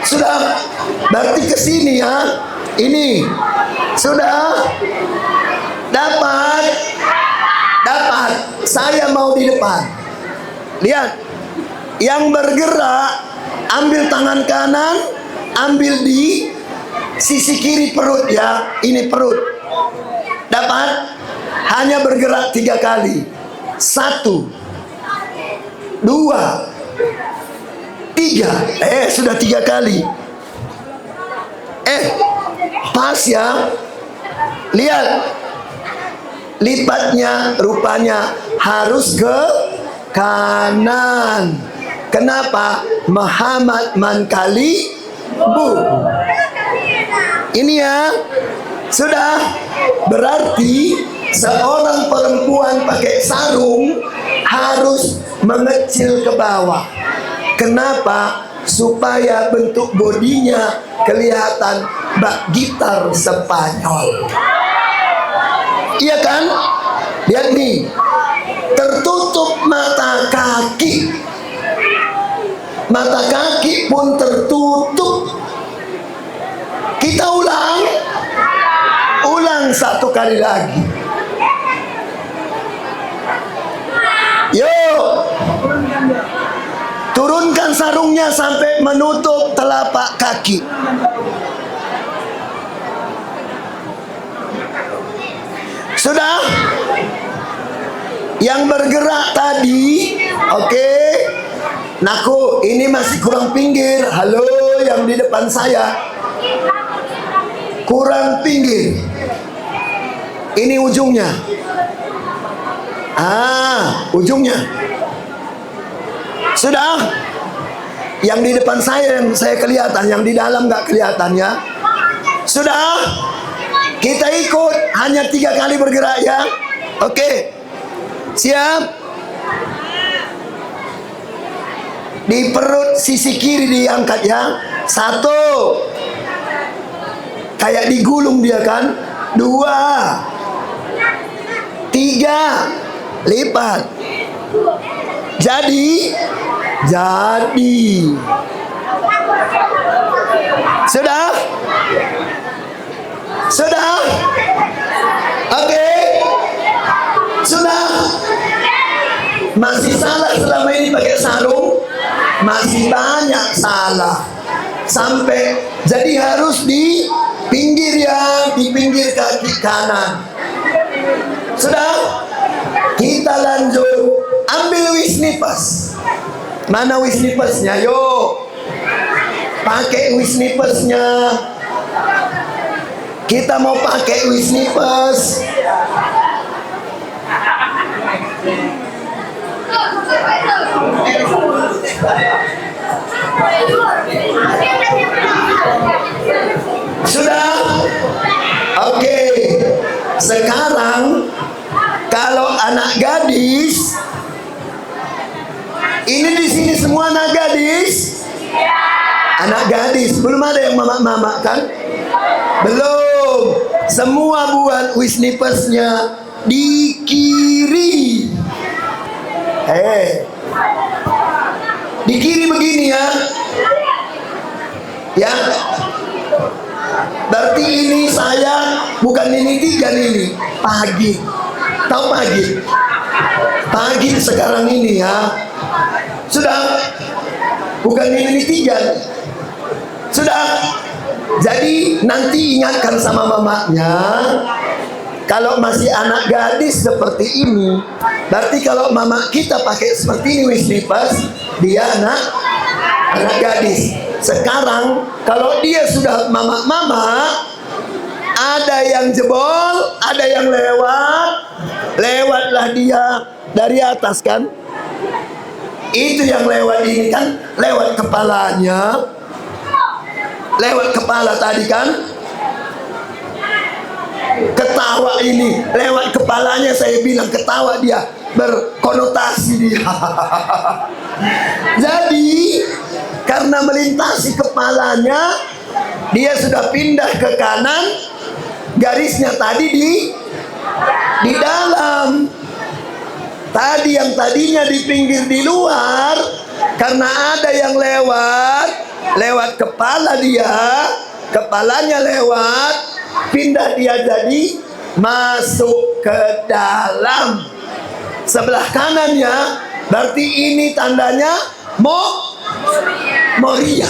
Sudah, berarti ke sini ya. Ini sudah dapat. Saya mau di depan. Lihat, yang bergerak ambil tangan kanan, ambil di sisi kiri perut ya. Ini perut. Dapat? Hanya bergerak 3 kali. 1, 2, 3. Sudah 3 kali. Pas ya. Lihat. Lipatnya rupanya harus ke kanan. Kenapa? Muhammad man kali bu. Ini ya. Sudah. Berarti seorang perempuan pakai sarung harus mengecil ke bawah. Kenapa? Supaya bentuk bodinya kelihatan bak gitar Spanyol. Iya kan? Lihat nih. Tertutup mata kaki. Mata kaki pun tertutup. Kita ulang. Ulang 1 kali lagi. Yuk. Turunkan sarungnya sampai menutup telapak kaki. Sudah? Yang bergerak tadi, oke. Naku, ini masih kurang pinggir. Halo, yang di depan saya. Kurang pinggir. Ini ujungnya. Ujungnya. Sudah? Yang di depan saya yang saya kelihatan, yang di dalam nggak kelihatan ya. Sudah? Kita ikut, hanya 3 kali bergerak ya. Oke. Siap? Di perut sisi kiri diangkat ya. 1. Kayak digulung dia kan. 2. 3. Lipat. Jadi. Sudah? Sudah? Oke. Sudah? Masih salah selama ini pakai sarung? Masih banyak salah. Sampai jadi harus di pinggir ya, di pinggir kaki kanan. Sudah? Kita lanjut. Ambil wisnipas. Mana wisnipasnya? Yuk. Pakai wisnipasnya. Kita mau pakai wisnipas. Sudah? Oke. Sekarang kalau anak gadis, ini di sini semua anak gadis. Anak gadis, belum ada yang mama-mama kan? Belum. Semua buat wisnipasnya di kiri. Di kiri begini ya. Ya. Berarti ini saya, bukan ini 3 ini. Pagi. Tahu pagi? Pagi sekarang ini ya. Sudah. Bukan ini 3. Sudah. Jadi nanti ingatkan sama mamanya, kalau masih anak gadis seperti ini, berarti kalau mama kita pakai seperti ini slippers, dia anak gadis. Sekarang kalau dia sudah mama, ada yang jebol, ada yang lewatlah dia dari atas kan. Itu yang lewat ini kan, lewat kepalanya, lewat kepala tadi kan. Ketawa ini lewat kepalanya, saya bilang ketawa dia, berkonotasi dia. Jadi karena melintasi kepalanya, dia sudah pindah ke kanan, garisnya tadi di dalam. Tadi yang tadinya di pinggir di luar, karena ada yang lewat kepala dia, kepalanya lewat, pindah dia jadi masuk ke dalam. Sebelah kanannya, berarti ini tandanya Moria.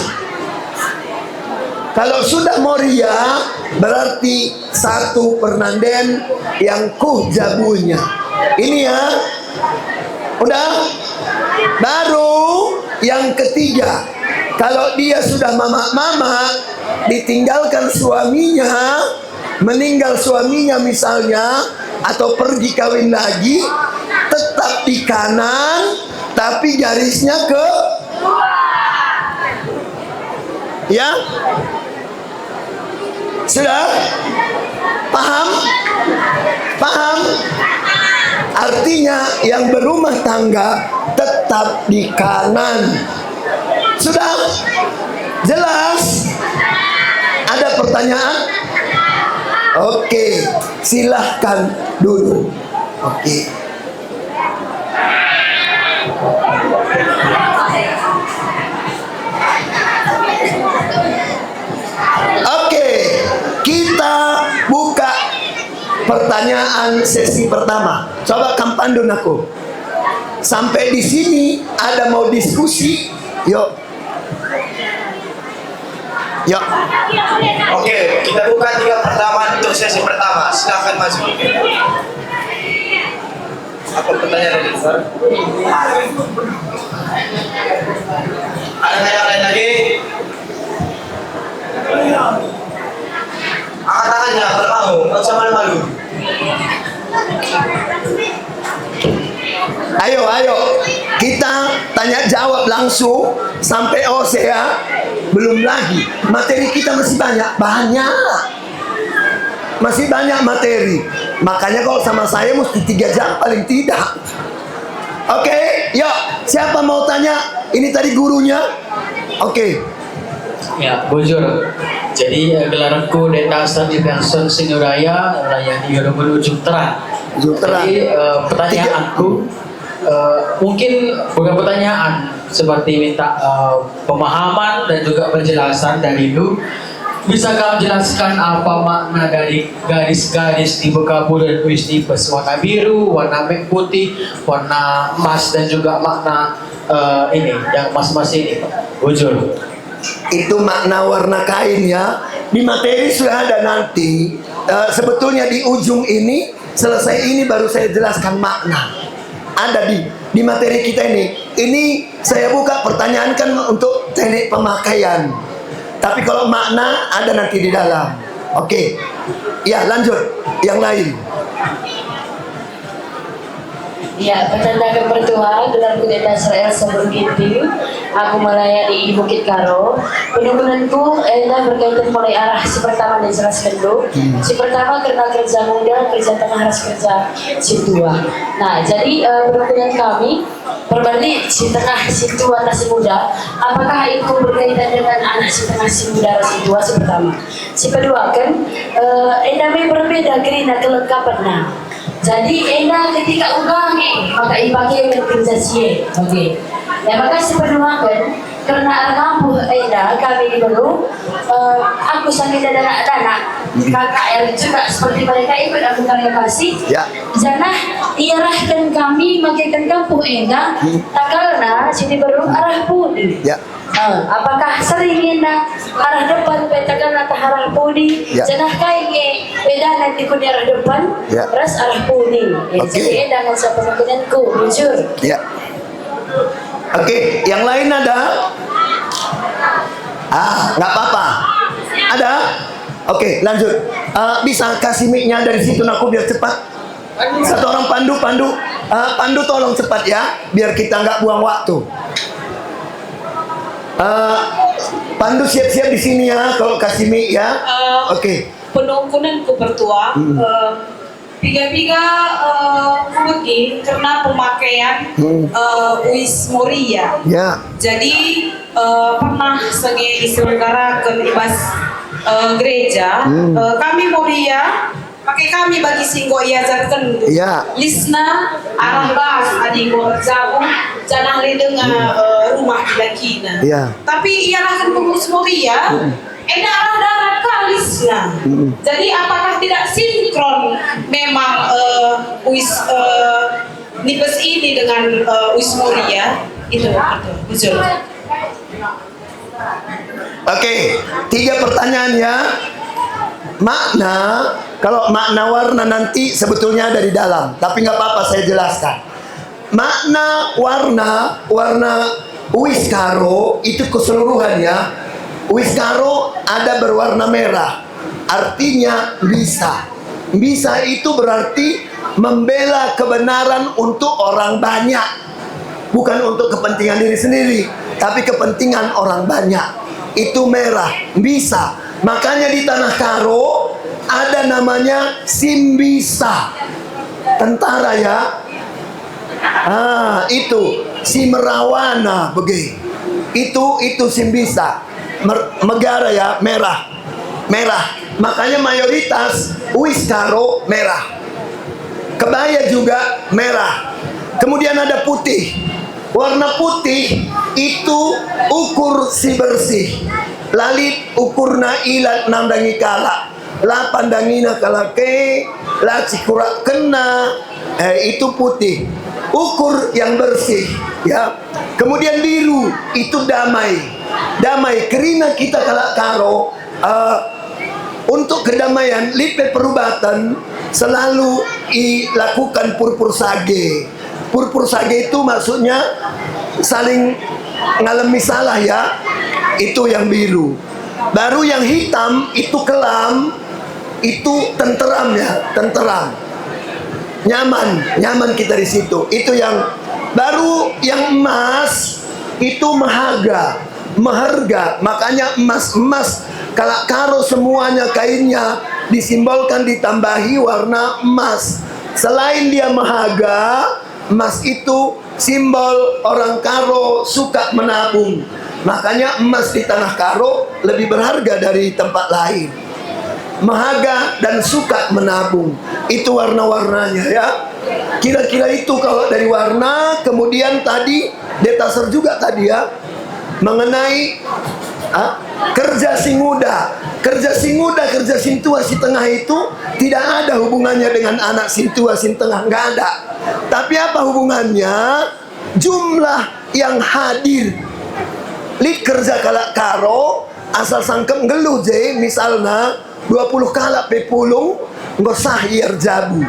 Kalau sudah Moria, berarti satu Fernanden yang jabunya. Ini ya, udah. Baru yang ketiga, kalau dia sudah mama, ditinggalkan suaminya, meninggal suaminya misalnya, atau pergi kawin lagi, tetap di kanan, tapi garisnya ke ya. Sudah? Paham? Artinya yang berumah tangga tetap di kanan. Sudah? Jelas? Ada pertanyaan? Oke, silahkan dulu. Oke. Oke, kita buka pertanyaan sesi pertama. Coba kampandun aku. Sampai di sini ada mau diskusi? Yuk. Oke, kita buka tiga pertama untuk sesi pertama. Silakan maju. Apa pertanyaan dari Sir? Ada yang lain lagi? Angkat tangannya, kalau mau, nggak usah malu-malu. Ayo, kita tanya jawab langsung sampai OC ya. Belum lagi, materi kita masih banyak, masih banyak materi. Makanya kalau sama saya mesti 3 jam paling tidak. Oke, yuk, siapa mau tanya? Ini tadi gurunya. Oke. Ya, bujur. Jadi gelarku Deta Astadi Person Sinuraya, Raya di ujung terang. Jadi pertanyaanku mungkin bukan pertanyaan, seperti minta pemahaman dan juga penjelasan dari Lu. Bisa kamu jelaskan apa makna dari garis-garis di bekabu dan Wisnipes, warna biru, warna putih, warna emas, dan juga makna ini yang emas-emas ini, Pak? Bujur. Itu makna warna kain ya. Di materi sudah ada nanti. Sebetulnya di ujung ini, selesai ini baru saya jelaskan makna. Ada di materi kita ini. Ini saya buka pertanyaan kan untuk teknik pemakaian. Tapi kalau makna ada nanti di dalam. Oke. Ya, lanjut. Yang lain. Ya, petanda kepertua gelar Deta Israel sebelum itu aku melayani di Bukit Karo. Penuhunanku berkaitan mulai arah si pertama dan jelaskan dulu. Si pertama karena kerja muda, kerja tengah harus kerja si tua. Nah, jadi penuhunan kami berbanding si tengah, si tua, dan si muda. Apakah itu berkaitan dengan anak si tengah, si muda, dan si tua? Si pertama. Si kedua kan, namanya berbeda kerana kelengkapannya. Jadi enda ketika ugangi maka dipakai kerja sie. Oke. Ya maka sepenuhnya karena kampuh enda kami di Belu, aku sambil anak-anak KKL juga seperti mereka ikut aku karya kasih. Ya. Janah iarahkan kami makaikan kampuh enda. Tak karena sini Belu arah pun. Ya. Apakah sering na arah depan petakan atau arah puni? Ya. Jangan kayak beda nanti ku di arah depan, Ya. terus arah puni. Oke. Jadi dengan siapa kemungkinanku, jujur. Ya. Oke, yang lain ada? Nggak apa-apa. Ada? Oke, lanjut. Bisa kasih mic-nya dari situ aku biar cepat. Satu orang pandu. Pandu tolong cepat ya, biar kita nggak buang waktu. Pandu siap-siap di sini ya, kalau kasih mic ya. Oke. Penungkunan ku bertua tiga-tiga mungkin karena pemakaian Wis Moria. Ya. Jadi pernah sebagai diselenggarakan ibas gereja kami Moria pakai kami bagi singgo ia jarkan Ya. lisna arah bas adi go jago jangan dengan rumah lakina. Ya. Tapi ia akan pengurus Moria arah darat kalisnya. Jadi apakah tidak sinkron memang Nipes ini dengan Wis Moria itu betul. Oke, 3 pertanyaan ya. Makna, kalau makna warna nanti sebetulnya ada di dalam, tapi nggak apa-apa saya jelaskan. Makna warna Wiskaro itu keseluruhan ya. Wiskaro ada berwarna merah, artinya bisa. Bisa itu berarti membela kebenaran untuk orang banyak, bukan untuk kepentingan diri sendiri, tapi kepentingan orang banyak. Itu merah, bisa. Makanya di Tanah Karo ada namanya Simbisa, tentara ya. Itu si Merawana begi. Itu Simbisa. Megara ya, merah. Makanya mayoritas Wiskaro merah. Kebaya juga merah. Kemudian ada putih. Warna putih itu ukur si bersih. Lalit ukurna ilat namdangi kala. La pandangina kalake, la cikura kena. Itu putih. Ukur yang bersih, ya. Kemudian biru itu damai. Damai kerina kita kalak karo. Untuk kedamaian lipe perubatan selalu dilakukan purpur sage. Purpur sage itu maksudnya saling ngalami salah ya. Itu yang biru. Baru yang hitam itu kelam, itu tenteram ya, tenteram. Nyaman kita di situ. Itu yang baru. Yang emas itu mahaga, maharga. Makanya emas kalau karo semuanya kainnya disimbolkan ditambahi warna emas. Selain dia mahaga, emas itu simbol orang Karo suka menabung. Makanya emas di Tanah Karo lebih berharga dari tempat lain. Mahaga dan suka menabung. Itu warna-warnanya ya. Kira-kira itu kalau dari warna. Kemudian tadi detaser juga tadi ya, mengenai kerja si muda. Kerja si muda, kerja si tua, si tengah itu tidak ada hubungannya dengan anak si tua, si tengah, nggak ada. Tapi apa hubungannya? Jumlah yang hadir. Lid kerja kalak karo asal sangkem geluh je, misalnya 20 kalak pepulung ngosah yer jabu.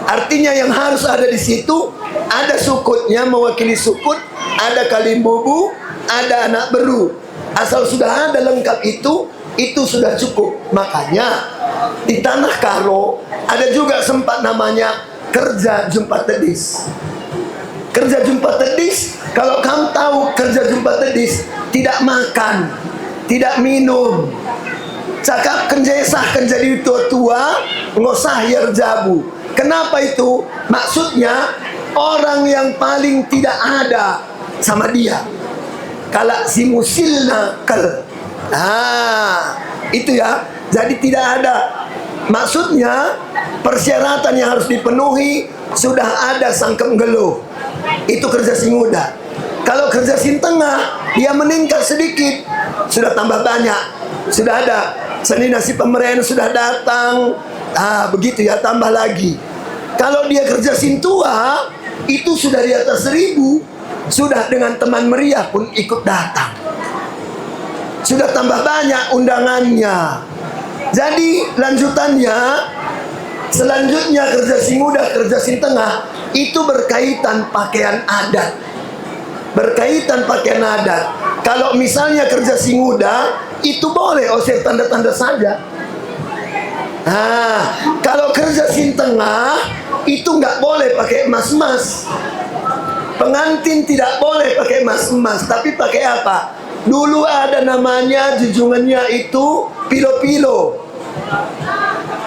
Artinya yang harus ada di situ ada sukutnya mewakili sukut, ada kalimbubu, ada anak beru. Asal sudah ada lengkap itu sudah cukup. Makanya di Tanah Karo ada juga sempat namanya kerja jumpa tedis. Kerja jumpa tedis, kalau kamu tahu kerja jumpa tedis, tidak makan, tidak minum, cakap kenjesah jadi tua-tua, ngosah yer jabu. Kenapa itu? Maksudnya orang yang paling tidak ada sama dia. Kalau si musilna kel. Itu ya. Jadi tidak ada. Maksudnya persyaratan yang harus dipenuhi sudah ada sangkem geluh. Itu kerja si muda. Kalau kerja si tengah, dia meningkat sedikit, sudah tambah banyak. Sudah ada seni nasi pemerintahan sudah datang. Begitu ya, tambah lagi. Kalau dia kerja si tua, itu sudah di atas 1000. Sudah dengan teman meriah pun ikut datang. sudah tambah banyak undangannya. Jadi lanjutannya, selanjutnya kerja si muda, kerja si tengah itu berkaitan pakaian adat. Berkaitan pakaian adat. Kalau misalnya kerja si muda itu boleh osir tanda-tanda saja. Nah, kalau kerja si tengah itu nggak boleh pakai emas-emas. Pengantin tidak boleh pakai emas-emas, tapi pakai apa? Dulu ada namanya junjungannya itu pilo-pilo,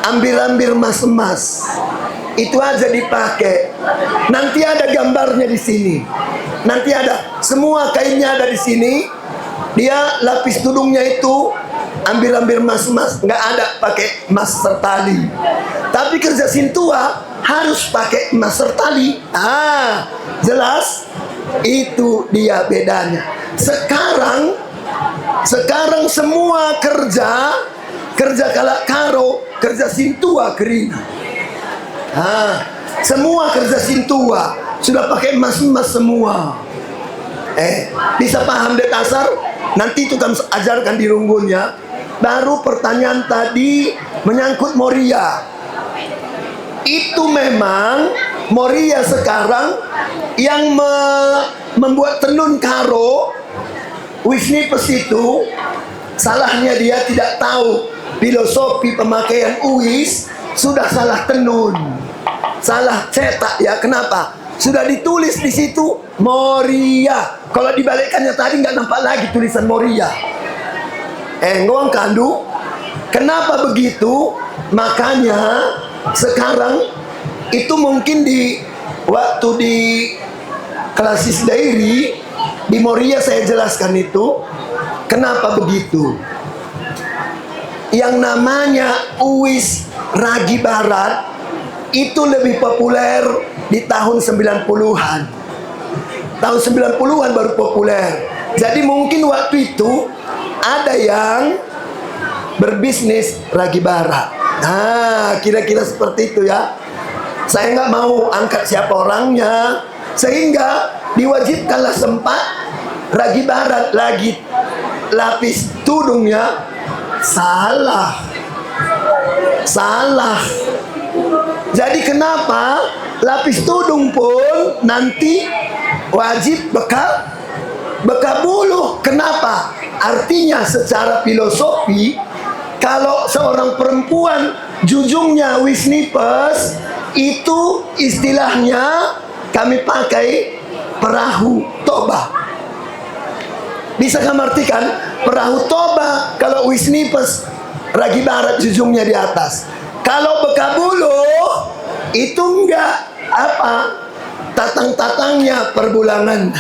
ambir-ambir emas-emas. Itu aja dipakai. Nanti ada gambarnya di sini. Nanti ada semua kainnya ada di sini. Dia lapis tudungnya itu ambir-ambir emas-emas, nggak ada pakai emas sertali. Tapi kerja sintua harus pakai emas sertali. Jelas? Itu dia bedanya. Sekarang semua kerja kalak karo, kerja sintua kerina. Semua kerja sintua sudah pakai emas-emas semua. Bisa paham dek asar? Nanti itu kan ajarkan di runggulnya. Baru pertanyaan tadi menyangkut Moria. Itu memang Moria sekarang yang membuat tenun karo Wisnipes itu, salahnya dia tidak tahu filosofi pemakaian uis, sudah salah tenun, salah cetak ya. Kenapa? Sudah ditulis di situ Moria. Kalau dibalikkannya tadi nggak nampak lagi tulisan Moria. Ngomong kandu. Kenapa begitu? Makanya sekarang itu mungkin di waktu di Klasis Dairi di Moria saya jelaskan itu kenapa begitu. Yang namanya uis ragi barat itu lebih populer di tahun 90-an. Tahun 90-an baru populer. Jadi mungkin waktu itu ada yang berbisnis ragi barat. Kira-kira seperti itu ya. Saya nggak mau angkat siapa orangnya, sehingga diwajibkanlah sempat ragi barat lagi lapis tudungnya salah. Jadi kenapa lapis tudung pun nanti wajib bekal bulu? Kenapa? Artinya secara filosofi, kalau seorang perempuan junjungnya Wisnipes, itu istilahnya kami pakai perahu toba. Bisa kamu artikan perahu toba kalau Wisnipes ragi barat junjungnya di atas. Kalau bekabulu itu enggak tatang-tatangnya perbulangan.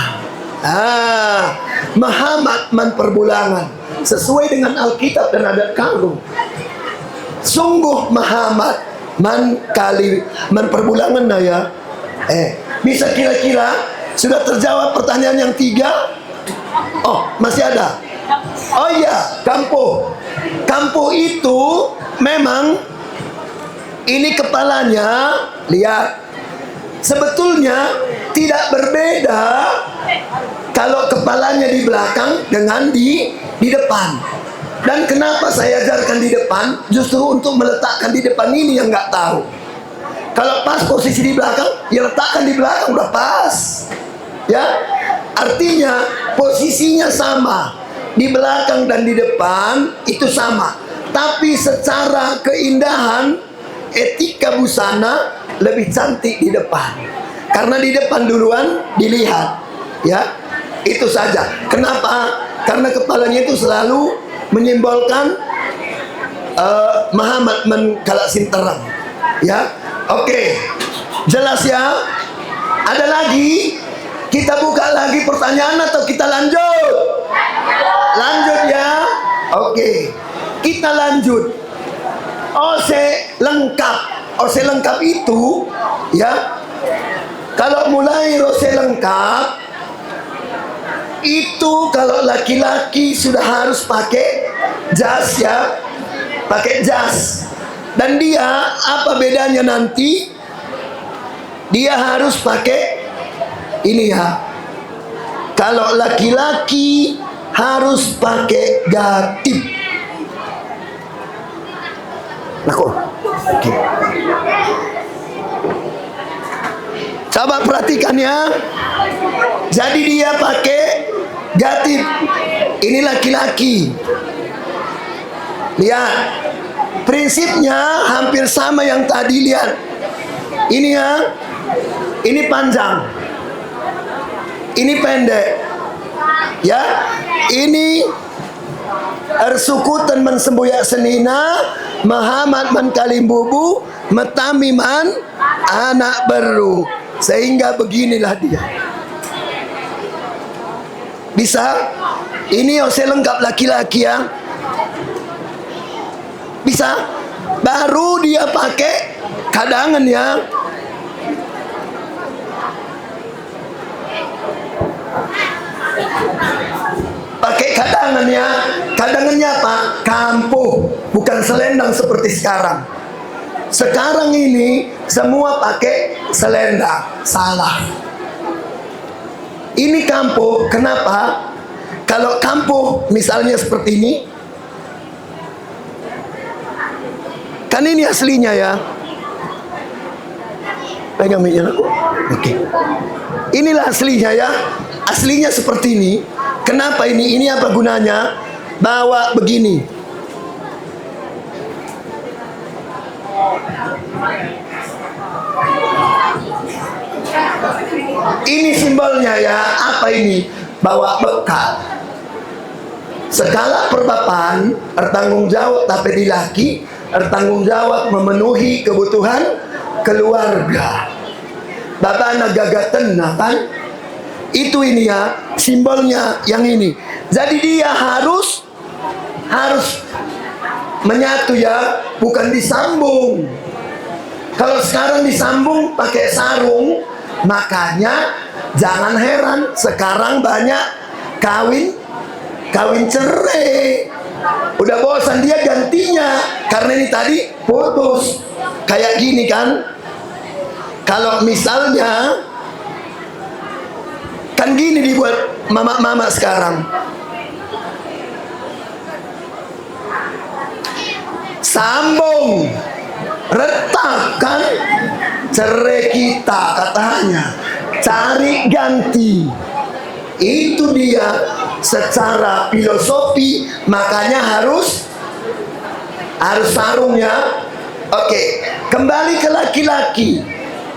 Mahamat man perbulangan sesuai dengan Alkitab dan adat kanggung. Sungguh mahamat man perbulangan ya. Bisa kira-kira sudah terjawab pertanyaan yang 3? Oh, masih ada. Oh iya, kampo itu memang ini kepalanya, lihat. Sebetulnya tidak berbeda kalau kepalanya di belakang dengan di depan. Dan kenapa saya ajarkan di depan? Justru untuk meletakkan di depan ini yang nggak tahu. Kalau pas posisi di belakang, ya letakkan di belakang udah pas. Ya, artinya posisinya sama, di belakang dan di depan itu sama. Tapi secara keindahan, etika busana lebih cantik di depan. Karena di depan duluan dilihat. Ya, itu saja. Kenapa? Karena kepalanya itu selalu menyimbolkan Muhammad kalak sinterang. Ya, oke, jelas ya. Ada lagi? Kita buka lagi pertanyaan atau kita lanjut? Lanjut ya. Oke, kita lanjut. OSE lengkap. OSE lengkap itu ya, kalau mulai OSE lengkap itu kalau laki-laki sudah harus pakai jas ya, pakai jas. Dan dia apa bedanya nanti? Dia harus pakai ini ya. Kalau laki-laki harus pakai gatip. Oke. Coba perhatikan ya. Jadi dia pakai gatip. Ini laki-laki. Lihat. Prinsipnya hampir sama yang tadi, lihat. Ini ya. Ini panjang. Ini pendek. Ya. Ini Ersukutan mensembuyak senina, Muhammad man kalimbubu, metamiman anak beru. Sehingga beginilah dia. Bisa? Ini Ose lengkap laki-laki ya. Bisa? Baru dia pakai kadangan ya. Pakai kadangan ya. Kadangannya apa? Kampuh, bukan selendang seperti sekarang. Sekarang ini semua pakai selendang. Salah. Ini kampuh. Kenapa? Kalau kampuh misalnya seperti ini, kan ini aslinya ya. Pegang mic-nya aku. Oke. Inilah aslinya ya. Aslinya seperti ini. Kenapa ini? Ini apa gunanya? Bawa begini. Ini simbolnya ya. Apa ini? Bawa bekal. Segala perbapaan bertanggung jawab tapi di laki, bertanggung jawab memenuhi kebutuhan keluarga. Bapak nagagaten kan? Itu ini ya, simbolnya yang ini. Jadi dia harus menyatu ya, bukan disambung. Kalau sekarang disambung pakai sarung, makanya jangan heran sekarang banyak kawin cerai. Udah bosan dia gantinya karena ini tadi putus. Kayak gini kan. Kalau misalnya kan gini dibuat mama-mama sekarang. Sambung, retak kan, cerai kita katanya, cari ganti. Itu dia secara filosofi, makanya harus sarung ya. Oke, kembali ke laki-laki.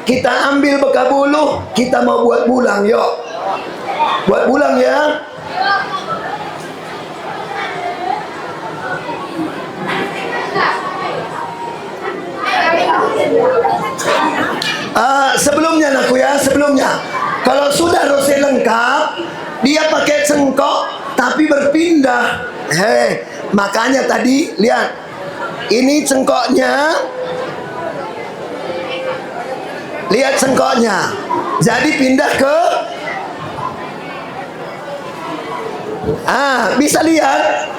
Kita ambil beka bulu, kita mau buat bulang, yuk. Buat bulang ya. Sebelumnya aku ya, sebelumnya. Kalau sudah rose lengkap, dia pakai cengkok tapi berpindah. Makanya tadi lihat. Ini cengkoknya. Lihat cengkoknya. Jadi pindah ke bisa lihat.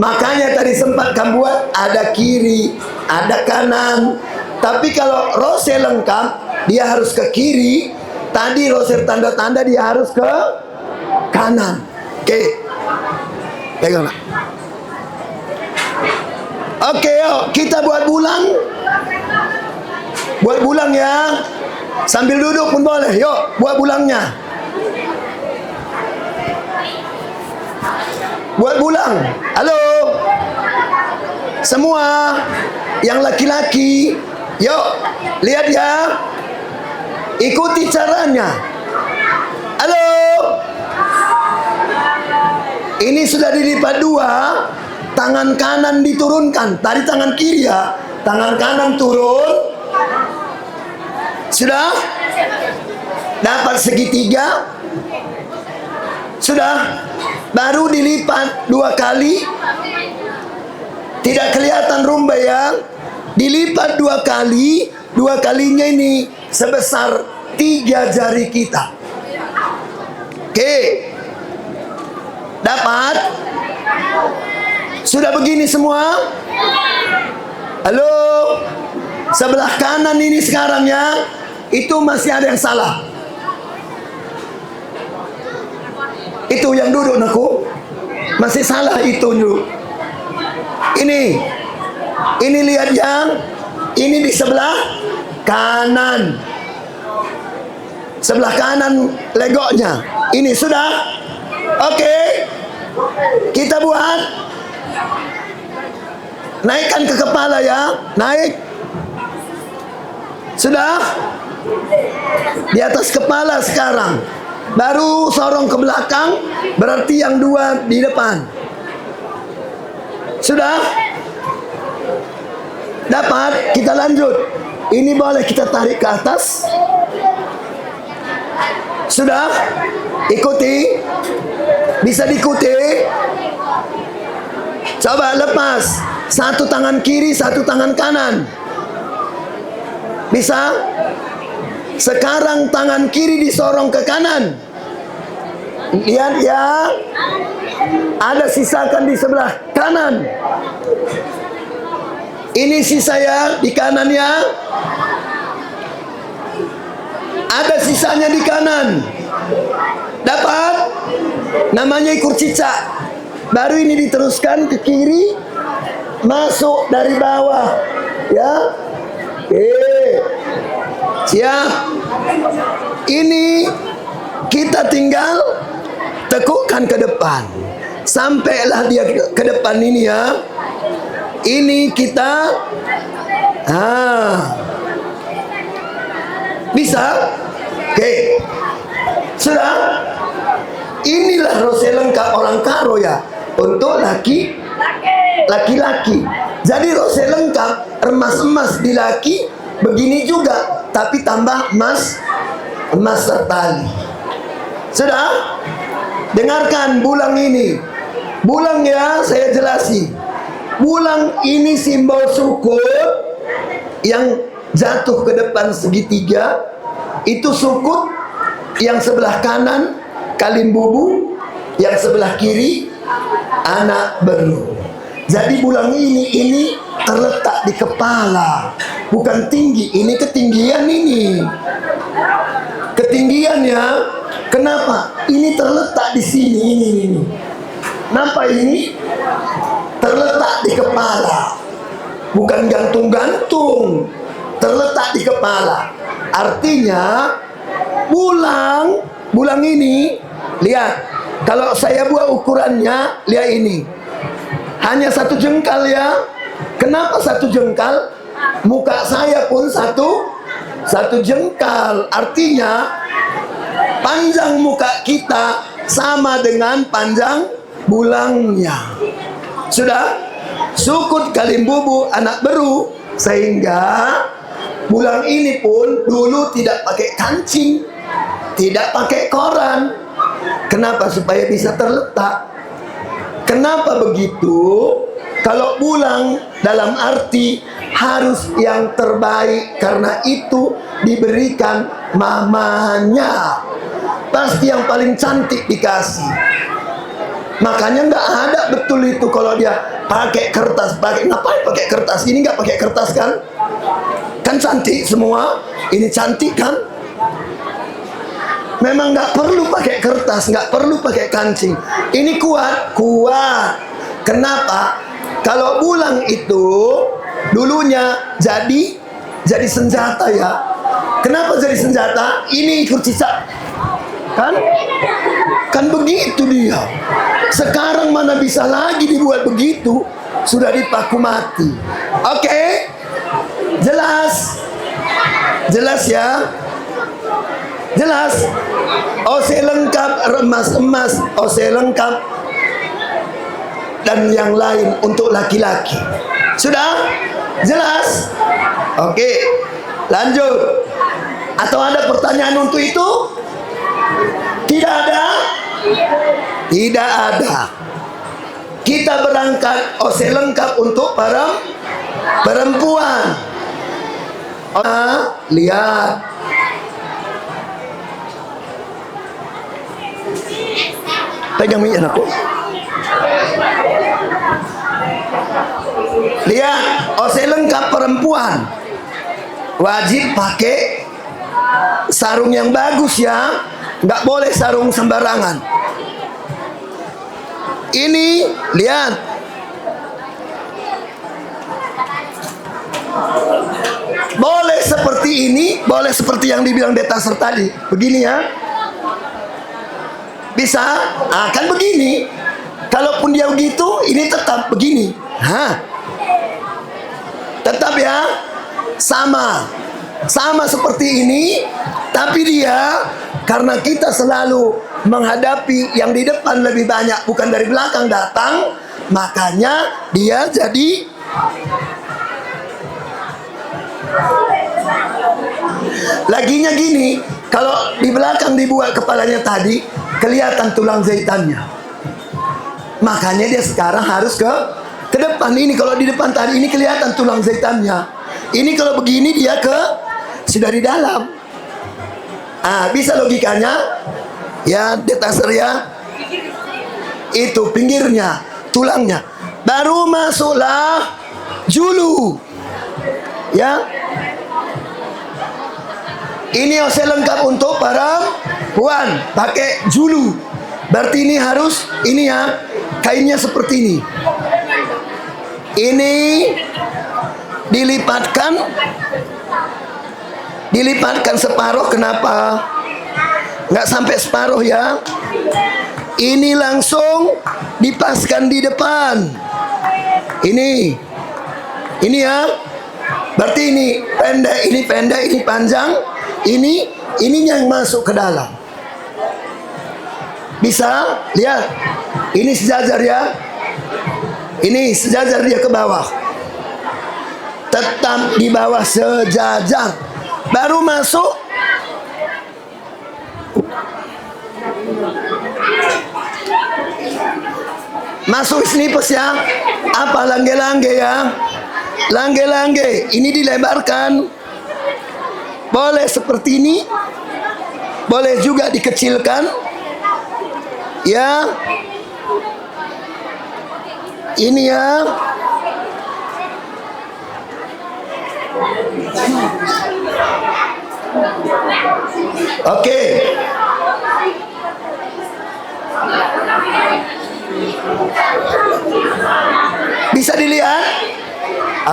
Makanya tadi sempat kamu buat ada kiri, ada kanan. Tapi kalau rose lengkap, dia harus ke kiri. Tadi rose tanda-tanda dia harus ke kanan. Oke. Pegang nak. Oke, yuk kita buat bulang. Buat bulang ya. Sambil duduk pun boleh. Yuk, buat bulangnya. Buat bulang. Halo. Semua yang laki-laki, yuk, lihat ya. Ikuti caranya. Halo. Ini sudah dilipat dua. Tangan kanan diturunkan. Tadi tangan kiri ya. Tangan kanan turun. Sudah? Dapat segitiga? Sudah? Baru dilipat dua kali. Tidak kelihatan rumba ya. Dilipat dua kali. Dua kalinya ini sebesar 3 jari kita. Oke. Dapat? Sudah begini semua? Halo? Sebelah kanan ini sekarang ya. Itu masih ada yang salah. Itu yang duduk naku. Masih salah itu dulu. Ini lihat yang ini di sebelah kanan. Sebelah kanan legoknya. Ini sudah? Oke. Kita buat. Naikkan ke kepala ya. Naik. Sudah? Di atas kepala sekarang. Baru sorong ke belakang. Berarti yang dua di depan. Sudah? Dapat? Kita lanjut. Ini boleh kita tarik ke atas. Sudah? Ikuti. Bisa diikuti. Coba lepas. Satu tangan kiri, satu tangan kanan. Bisa? Sekarang tangan kiri disorong ke kanan. Lihat ya. Ada sisakan di sebelah kanan. Ini sisa ya di kanan ya. Ada sisanya di kanan. Dapat? Namanya ikut cicak. Baru ini diteruskan ke kiri. Masuk dari bawah. Ya. Siap. Ini kita tinggal tekukkan ke depan. Sampailah dia ke depan ini ya. Ini kita bisa? Oke. Sudah? Inilah rose lengkap orang Karo ya. Untuk laki-laki. Jadi rose lengkap emas-emas di laki begini juga, tapi tambah emas sertali. Sudah? Dengarkan bulang ini. Bulang ya, saya jelasin. Bulang ini simbol sukut yang jatuh ke depan segitiga. Itu sukut yang sebelah kanan kalimbubu, yang sebelah kiri anak beru. Jadi bulang ini terletak di kepala, bukan tinggi. Ini ketinggian ini. Ketinggian ya. Kenapa? Ini terletak di sini ini. Nampak ini? Terletak di kepala. Bukan gantung-gantung. Terletak di kepala. Artinya bulang ini, lihat. Kalau saya buat ukurannya, lihat ini. Hanya 1 jengkal ya. Kenapa 1 jengkal? Muka saya pun satu jengkal. Artinya panjang muka kita sama dengan panjang bulangnya. Sudah? Sukut kalimbubu anak beru. Sehingga bulang ini pun dulu tidak pakai kancing, tidak pakai koran. Kenapa? Supaya bisa terletak. Kenapa begitu? Kalau bulang dalam arti harus yang terbaik, karena itu diberikan mamanya. Pasti yang paling cantik dikasih. Makanya nggak ada betul itu kalau dia pakai kertas. Ngapain pakai kertas? Ini nggak pakai kertas kan? Kan cantik semua. Ini cantik kan? Memang nggak perlu pakai kertas, nggak perlu pakai kancing. Ini kuat. Kenapa? Kalau bulang itu dulunya jadi senjata ya. Kenapa jadi senjata? Ini ikut cicak. Kan begitu dia. Sekarang mana bisa lagi dibuat begitu? Sudah dipaku mati. Oke? Jelas ya? Jelas? Ose lengkap, emas, ose lengkap, dan yang lain untuk laki-laki. Sudah? Jelas? Oke. Lanjut. Atau ada pertanyaan untuk itu? Tidak ada? Tidak ada. Kita berangkat ose lengkap untuk perempuan. Lihat. Pegang minyak aku. Lihat, ose lengkap perempuan wajib pakai sarung yang bagus ya. Nggak boleh sarung sembarangan. Ini lihat. Boleh seperti ini, boleh seperti yang dibilang Detaser tadi. Begini ya. Bisa? Kan begini. Kalaupun dia begitu, ini tetap begini. Tetap ya. Sama seperti ini. Tapi dia, karena kita selalu menghadapi yang di depan lebih banyak, bukan dari belakang datang, makanya dia jadi laginya gini. Kalau di belakang dibuat kepalanya tadi, kelihatan tulang jahitannya, makanya dia sekarang harus ke depan. Ini kalau di depan tadi, ini kelihatan tulang jahitannya. Ini kalau begini dia sudah di dalam. Bisa logikanya ya, Detaser ya. Itu pinggirnya, tulangnya. Baru masuklah julu. Ya. Ini OC lengkap untuk perempuan, pakai julu. Berarti ini harus ini ya, kainnya seperti ini. Ini dilipatkan separuh. Kenapa nggak sampai separuh ya? Ini langsung dipaskan di depan. Ini ya. Berarti ini pendek, ini panjang. Ininya yang masuk ke dalam. Bisa lihat. Ini sejajar ya. Ini sejajar dia ke bawah. Tetap di bawah sejajar. Baru masuk. Masuk snipes ya. Apa langge-langge ya? Langge-langge. Ini dilebarkan. Boleh seperti ini. Boleh juga dikecilkan. Ya. Ini ya. Oke. Bisa dilihat?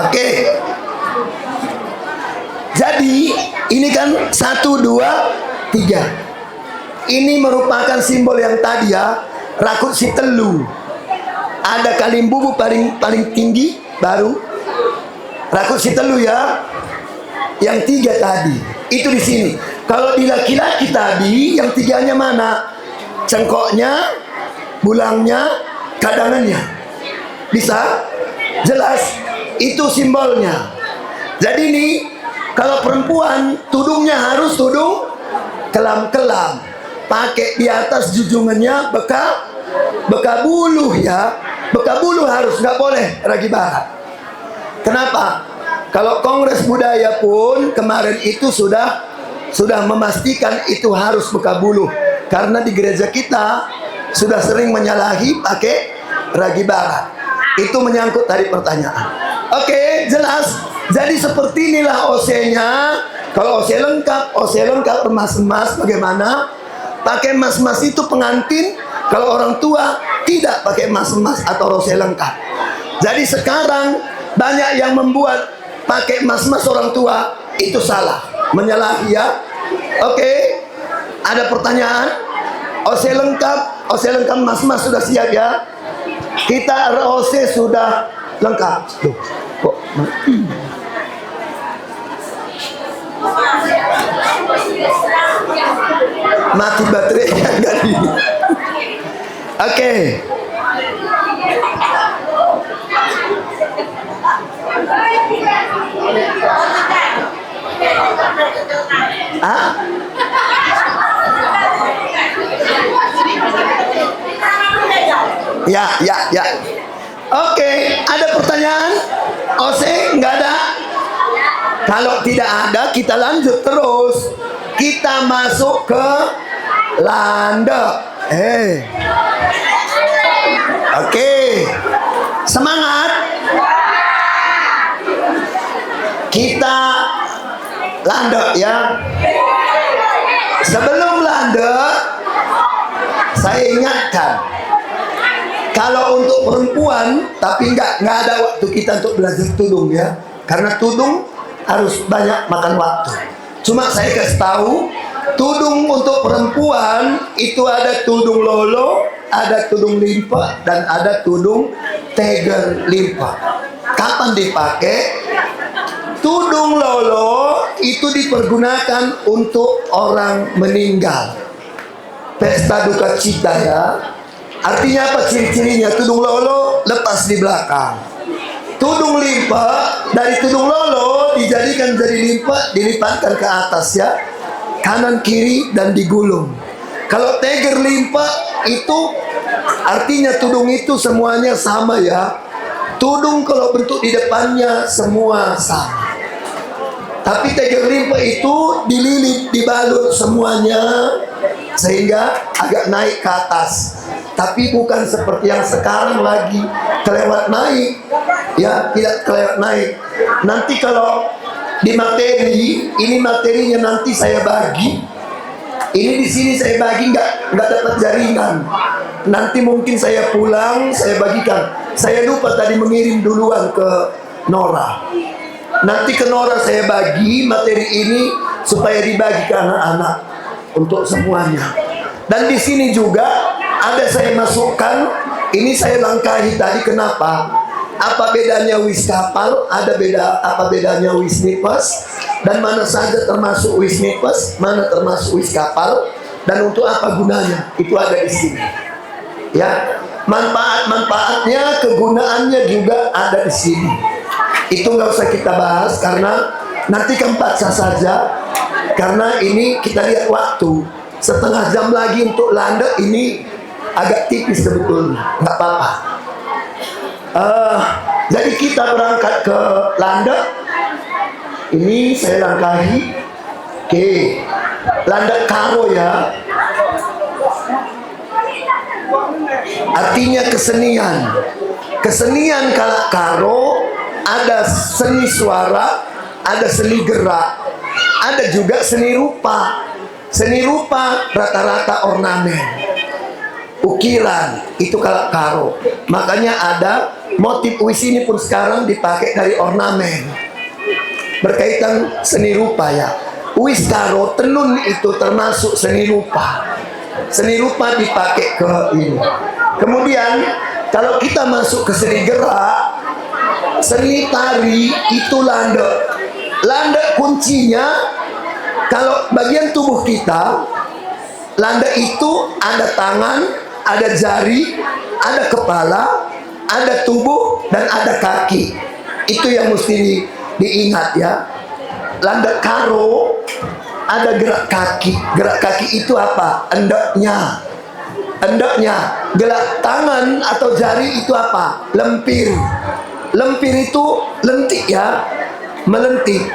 Oke. Jadi ini kan 1, 2, 3. Ini merupakan simbol yang tadi ya, rakut si telu. Ada kalimbubu paling tinggi, baru rakut si telu ya. Yang 3 tadi itu di sini. Kalau di laki-laki tadi yang 3-nya mana? Cengkoknya, bulangnya, kadangannya. Bisa? Jelas? Itu simbolnya. Jadi ini kalau perempuan tudungnya harus tudung kelam-kelam. Pakai di atas junjungannya beka bulu ya. Beka bulu harus, nggak boleh ragi barat. Kenapa? Kalau Kongres Budaya pun kemarin itu sudah memastikan itu harus beka bulu. Karena di gereja kita sudah sering menyalahi pakai ragi barat. Itu menyangkut tadi pertanyaan. Oke, jelas. Jadi seperti inilah OC-nya. Kalau OC lengkap emas-emas bagaimana? Pakai emas-emas itu pengantin. Kalau orang tua tidak pakai emas-emas atau OC lengkap. Jadi sekarang banyak yang membuat pakai emas-emas orang tua itu salah, menyalahi ya. Oke. Ada pertanyaan? OC lengkap emas-emas sudah siap ya. Kita ROC sudah lengkap. Tuh, kok mati baterainya enggak di. Oke. Ya. Oke, ada pertanyaan? OC nggak ada? Kalau tidak ada, kita lanjut terus. Kita masuk ke lande. Oke. Semangat. Kita lande ya. Sebelum lande, saya ingatkan Kalau untuk perempuan, tapi nggak ada waktu kita untuk belajar tudung ya, karena tudung harus banyak makan waktu. Cuma saya kasih tahu, tudung untuk perempuan itu ada tudung lolo, ada tudung limpa, dan ada tudung teger limpa. Kapan dipakai? Tudung lolo itu dipergunakan untuk orang meninggal, pesta duka cita ya. Artinya apa ciri-cirinya? Tudung lolo lepas di belakang. Tudung limpa, dari tudung lolo dijadikan jadi limpa, dilipatkan ke atas ya, kanan kiri dan digulung. Kalau teger limpa itu artinya tudung itu semuanya sama ya. Tudung kalau bentuk di depannya semua sama. Tapi teger limpa itu dililit, dibalut semuanya sehingga agak naik ke atas. Tapi bukan seperti yang sekarang lagi kelewat naik, ya tidak kelewat naik. Nanti kalau di materi, ini materinya nanti saya bagi. Ini di sini saya bagi nggak dapat jaringan. Nanti mungkin saya pulang saya bagikan. Saya lupa tadi mengirim duluan ke Nora. Nanti ke Nora saya bagi materi ini supaya dibagi ke anak-anak untuk semuanya. Dan di sini juga ada saya masukkan, ini saya langkahi tadi kenapa? Apa bedanya wis kapal? Apa bedanya wis nipes? Dan mana saja termasuk wis nipes, mana termasuk wis kapal? Dan untuk apa gunanya? Itu ada di sini. Ya, manfaatnya, kegunaannya juga ada di sini. Itu nggak usah kita bahas karena nanti keempat saja. Karena ini kita lihat waktu. Setengah jam lagi untuk landek ini agak tipis sebetulnya, nggak apa-apa. Jadi kita berangkat ke landek. Ini saya langkahi. Oke, landek karo ya. Artinya kesenian. Kesenian kalau karo ada seni suara, ada seni gerak, ada juga seni rupa. Seni rupa rata-rata ornamen, ukiran, itu kalau karo. Makanya ada motif wis ini pun sekarang dipakai dari ornamen, berkaitan seni rupa ya. Wis karo tenun itu termasuk seni rupa. Seni rupa dipakai ke ini. Kemudian kalau kita masuk ke seni gerak, seni tari itu landek. Landek kuncinya, kalau bagian tubuh kita, landek itu ada tangan, ada jari, ada kepala, ada tubuh, dan ada kaki. Itu yang mesti diingat ya. Landek karo ada gerak kaki. Gerak kaki itu apa? Endeknya. Endeknya. Gerak tangan atau jari itu apa? Lempir. Lempir itu lentik ya, melentik.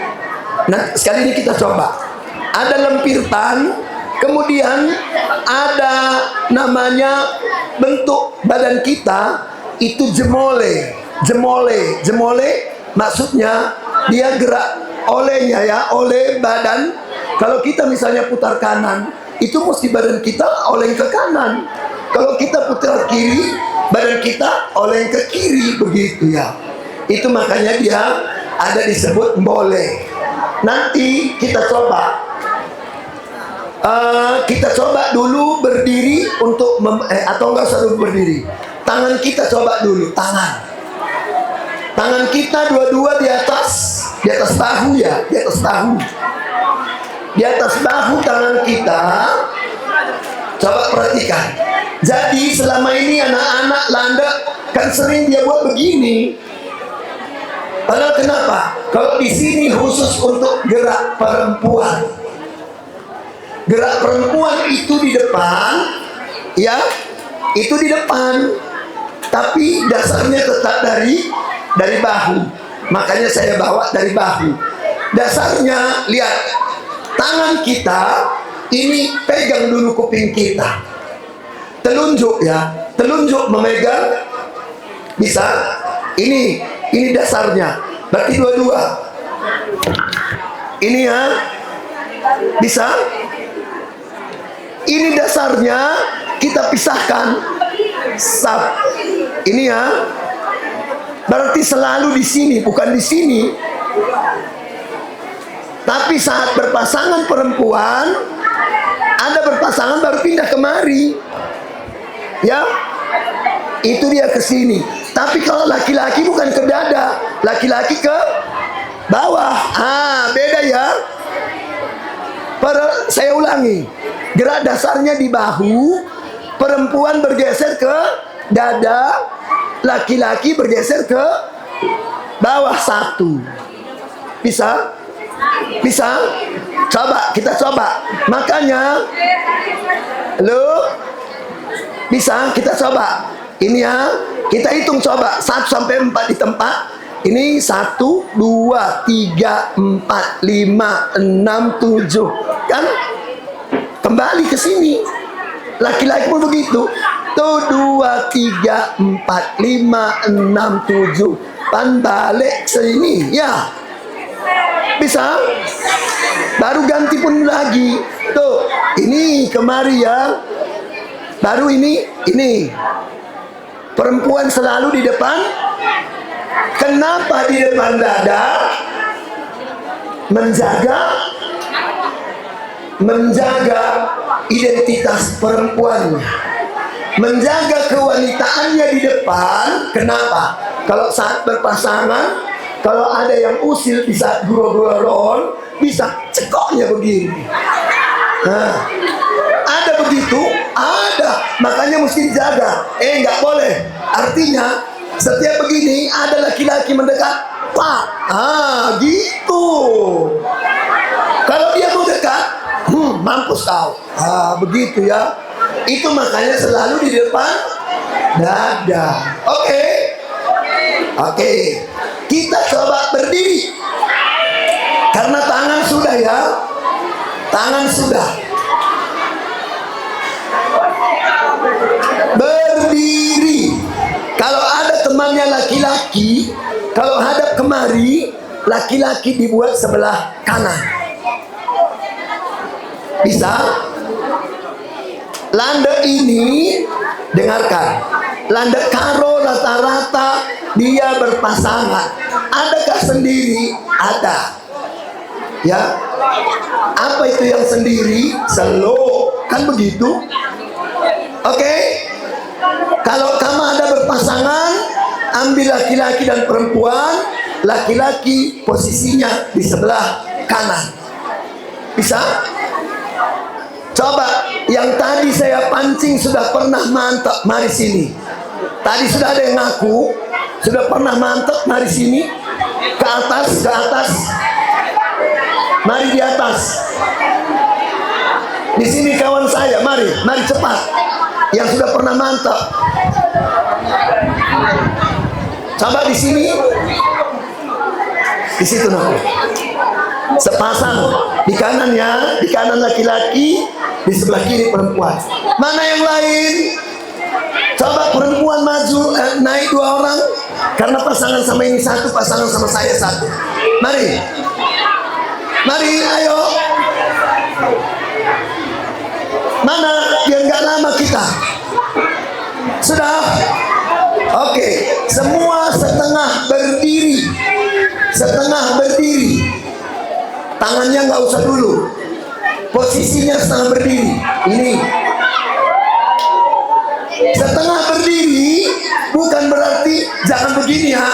Nah, sekali ini kita coba. Ada lempir tan, kemudian ada namanya bentuk badan kita itu jemole. Jemole maksudnya dia gerak olehnya ya, oleh badan. Kalau kita misalnya putar kanan, itu mesti badan kita oleh ke kanan. Kalau kita putar kiri, badan kita oleh ke kiri, begitu ya. Itu makanya dia ada disebut mbole. Nanti kita coba. Kita coba dulu berdiri untuk atau enggak usah dulu berdiri. Tangan kita coba dulu, tangan kita dua-dua di atas bahu ya, di atas bahu. Di atas bahu tangan kita. Coba perhatikan. Jadi selama ini anak-anak landek kan sering dia buat begini. Padahal kenapa? Kalau di sini khusus untuk gerak perempuan. Gerak perempuan itu di depan, ya, itu di depan. Tapi dasarnya tetap dari bahu. Makanya saya bawa dari bahu. Dasarnya lihat, tangan kita ini pegang dulu kuping kita. Telunjuk ya, telunjuk memegang bisa. Ini dasarnya. Berarti dua-dua. Ini ya, bisa. Ini dasarnya kita pisahkan. Sap. Ini ya. Berarti selalu di sini, bukan di sini. Tapi saat berpasangan perempuan, ada berpasangan baru pindah kemari. Ya. Itu dia ke sini. Tapi kalau laki-laki bukan ke dada, laki-laki ke bawah. Beda ya. Saya ulangi. Gerak dasarnya di bahu, perempuan bergeser ke dada, laki-laki bergeser ke bawah satu. Bisa? Bisa? Coba, kita coba. Makanya, bisa, kita coba. Ini ya, kita hitung coba 1 sampai 4 di tempat. Ini 1, 2, 3, 4, 5, 6, 7. Kan? Kembali ke sini. Laki-laki pun begitu. Tuh 2, 3, 4, 5, 6, 7. Pan balik sini. Ya. Bisa? Baru ganti pun lagi. Tuh, ini kemari ya. Baru ini. Perempuan selalu di depan. Kenapa di depan dada? Menjaga identitas perempuannya, menjaga kewanitaannya di depan. Kenapa? Kalau saat berpasangan, kalau ada yang usil bisa gurau-gurau, bisa cekoknya begini. Nah, ada begitu, ada. Makanya mesti dijaga. Nggak boleh. Artinya setiap begini ada laki-laki mendekat, Pak. Gitu. Kalau dia mau dekat, mampus kau. Begitu ya. Itu makanya selalu di depan dada. Oke. Kita coba berdiri. Karena tangan sudah ya. Tangan sudah. Berdiri. Kalau ada temannya laki-laki, kalau hadap kemari, laki-laki dibuat sebelah kanan. Bisa? Landa ini, dengarkan. Landa karo rata-rata dia berpasangan. Adakah sendiri? Ada. Ya. Apa itu yang sendiri? Slow. Kan begitu? Oke. Kalau kamu ada berpasangan, ambil laki-laki dan perempuan. Laki-laki posisinya di sebelah kanan. Bisa? Coba, yang tadi saya pancing sudah pernah mantap, mari sini. Tadi sudah ada yang ngaku, sudah pernah mantap, mari sini. Ke atas. Mari di atas. Di sini kawan saya, mari cepat. Yang sudah pernah mantap. Coba di sini. Di situ nak. Sepasang di kanan ya, di kanan laki-laki, di sebelah kiri perempuan. Mana yang lain? Coba perempuan maju, naik 2 orang. Karena pasangan sama ini 1, pasangan sama saya 1. Mari, ayo. Mana? Biar nggak lama kita. Sudah? Oke. Semua setengah berdiri. Tangannya nggak usah dulu. Posisinya setengah berdiri. Ini. Setengah berdiri bukan berarti jangan begini ya.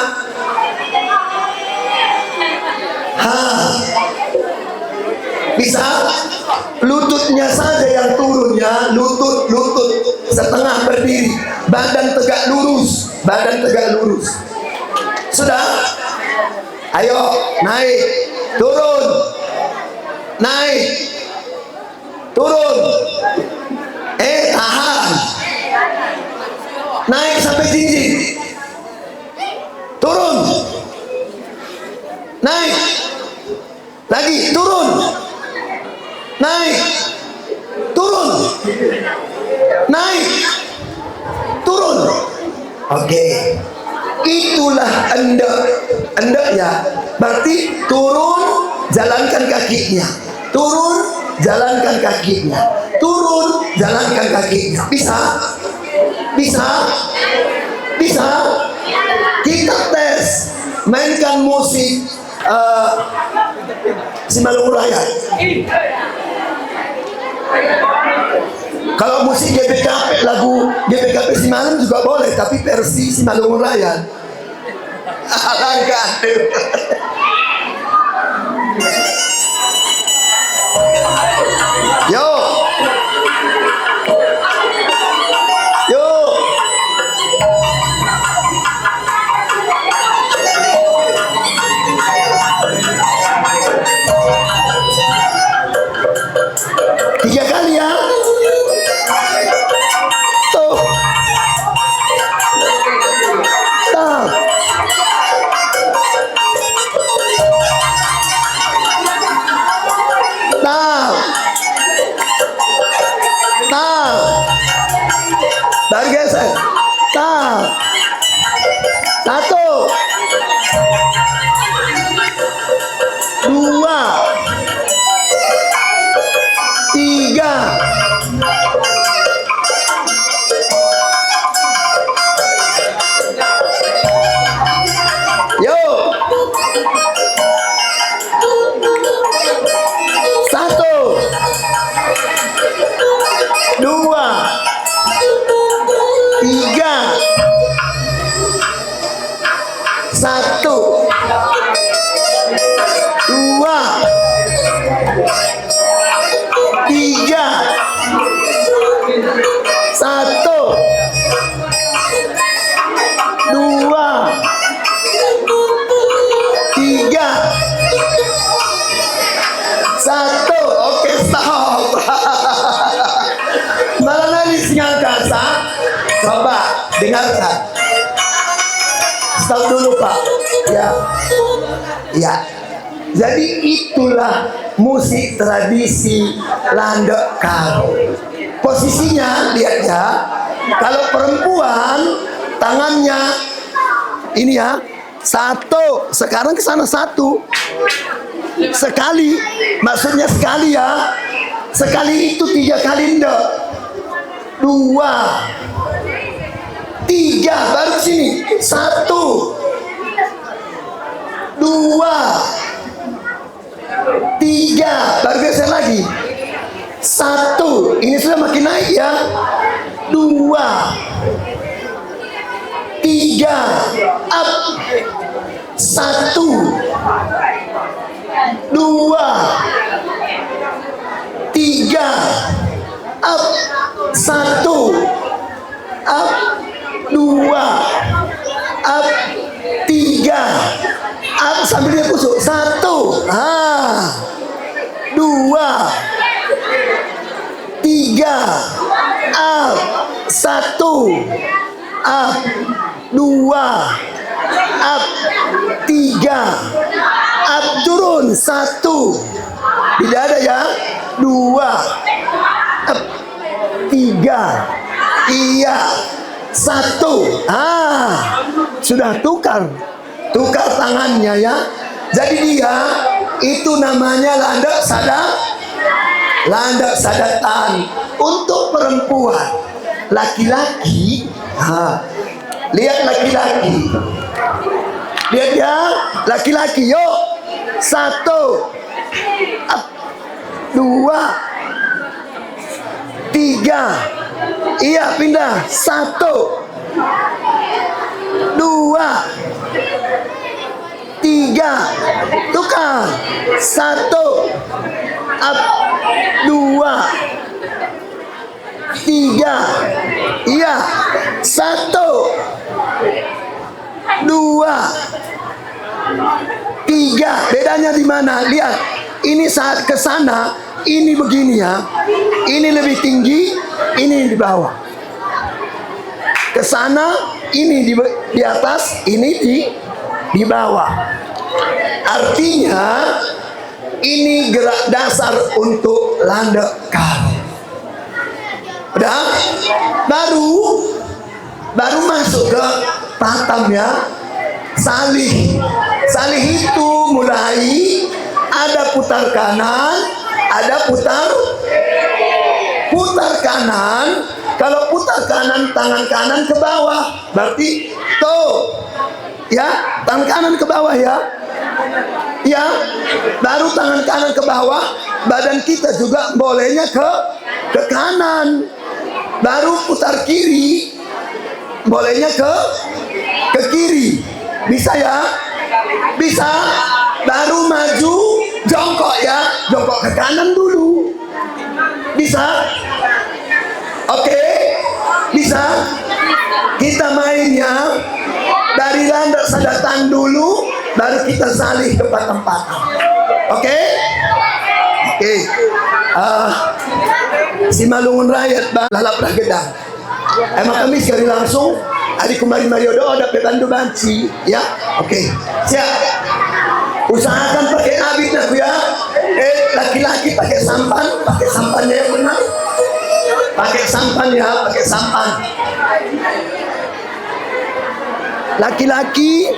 Bisa? Lututnya saja yang turun ya. Lutut. Setengah berdiri. Badan tegak lurus. Sudah? Ayo, naik. Turun. Tahan. Naik sampai jinjing. Turun. Naik. Lagi, turun. Naik. Turun. Naik. Turun. Oke. Itulah Anda ya. Berarti turun, jalankan kakinya. Turun, jalankan kakinya. Turun, jalankan kakinya. Bisa? Bisa? Kita tes. Mainkan musik Simalungun Raya. Kalau musik GBKP, lagu GBKP Simalung juga boleh, tapi versi Simalungun Raya. Alangkah. Yo. Yo. Tiga kali ya. Tuh. Tuh. Baru geser. Satu, dua, tiga, yuk. Satu, dua, tiga, satu, dua, tiga, satu, dua, tiga, satu. Oke, stop. Mana nisinya kasar? Coba dengarkan. Stop dulu Pak. Ya. Ya. Jadi itulah musik tradisi Landok Karo. Posisinya lihat ya. Kalau perempuan tangannya ini ya. Satu. Sekarang ke sana satu. Sekali. Maksudnya sekali ya. Sekali itu 3 kali ndok. 2, 3, baru sini. 1, 2, 3, baru geser lagi. 1, ini sudah makin naik ya. 2, 3, up. 1, 2, 3, up. 1, up. 2, up. 3, up sambil dia kusuk. 1, 2, 3, up. 1, up. 2, up. 3, up. Turun. 1, tidak ada ya. 2, up. 3, iya. 1, sudah tukar tangannya ya. Jadi dia itu namanya landak sadatan untuk perempuan. Laki-laki, lihat laki-laki, lihat ya laki-laki. Yuk, 1, 2, 3, iya pindah. 1, 2, 3, tukar. 1, up. 2, 3, iya. 1, 2, 3. Bedanya di mana? Lihat, ini saat ke sana, ini begini ya. Ini lebih tinggi, ini di bawah. Ke sana, ini di atas, ini di bawah. Artinya ini gerak dasar untuk Landok Karo. Udah? Baru masuk ke tatam ya. Salih itu mulai ada putar kanan, ada putar kanan. Kalau putar kanan, tangan kanan ke bawah, berarti tuh, ya, tangan kanan ke bawah ya, ya, baru tangan kanan ke bawah, badan kita juga bolehnya ke kanan, baru putar kiri, bolehnya ke kiri, bisa ya, bisa, baru maju, jongkok ya, jongkok ke kanan dulu, bisa. Oke, bisa. Kita mainnya dari landas sadatan dulu, baru kita salih ke patang-patang. Oke? Oke. Si Malungun Rakyat lalap gedang. Emang kami sekali langsung adik kemari Mariodo ada pebandu banci, ya. Oke. Siap. Usahakan pakai abit aku ya. Laki-laki pakai sampannya yang benar. Pakai sampan ya, pakai sampan. Laki-laki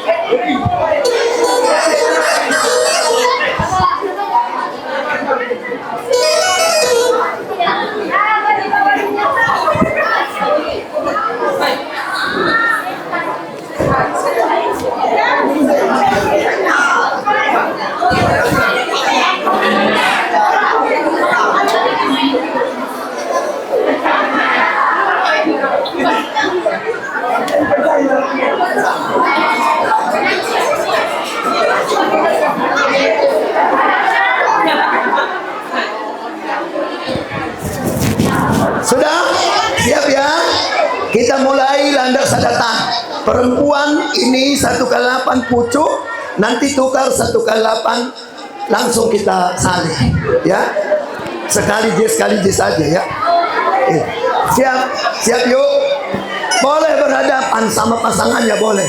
sudah siap ya. Kita mulai landas sadatan. Perempuan ini 1x8 pucuk, nanti tukar 1x8, langsung kita salih ya. Sekali J saja ya. Siap yuk. Boleh berhadapan sama pasangannya, boleh.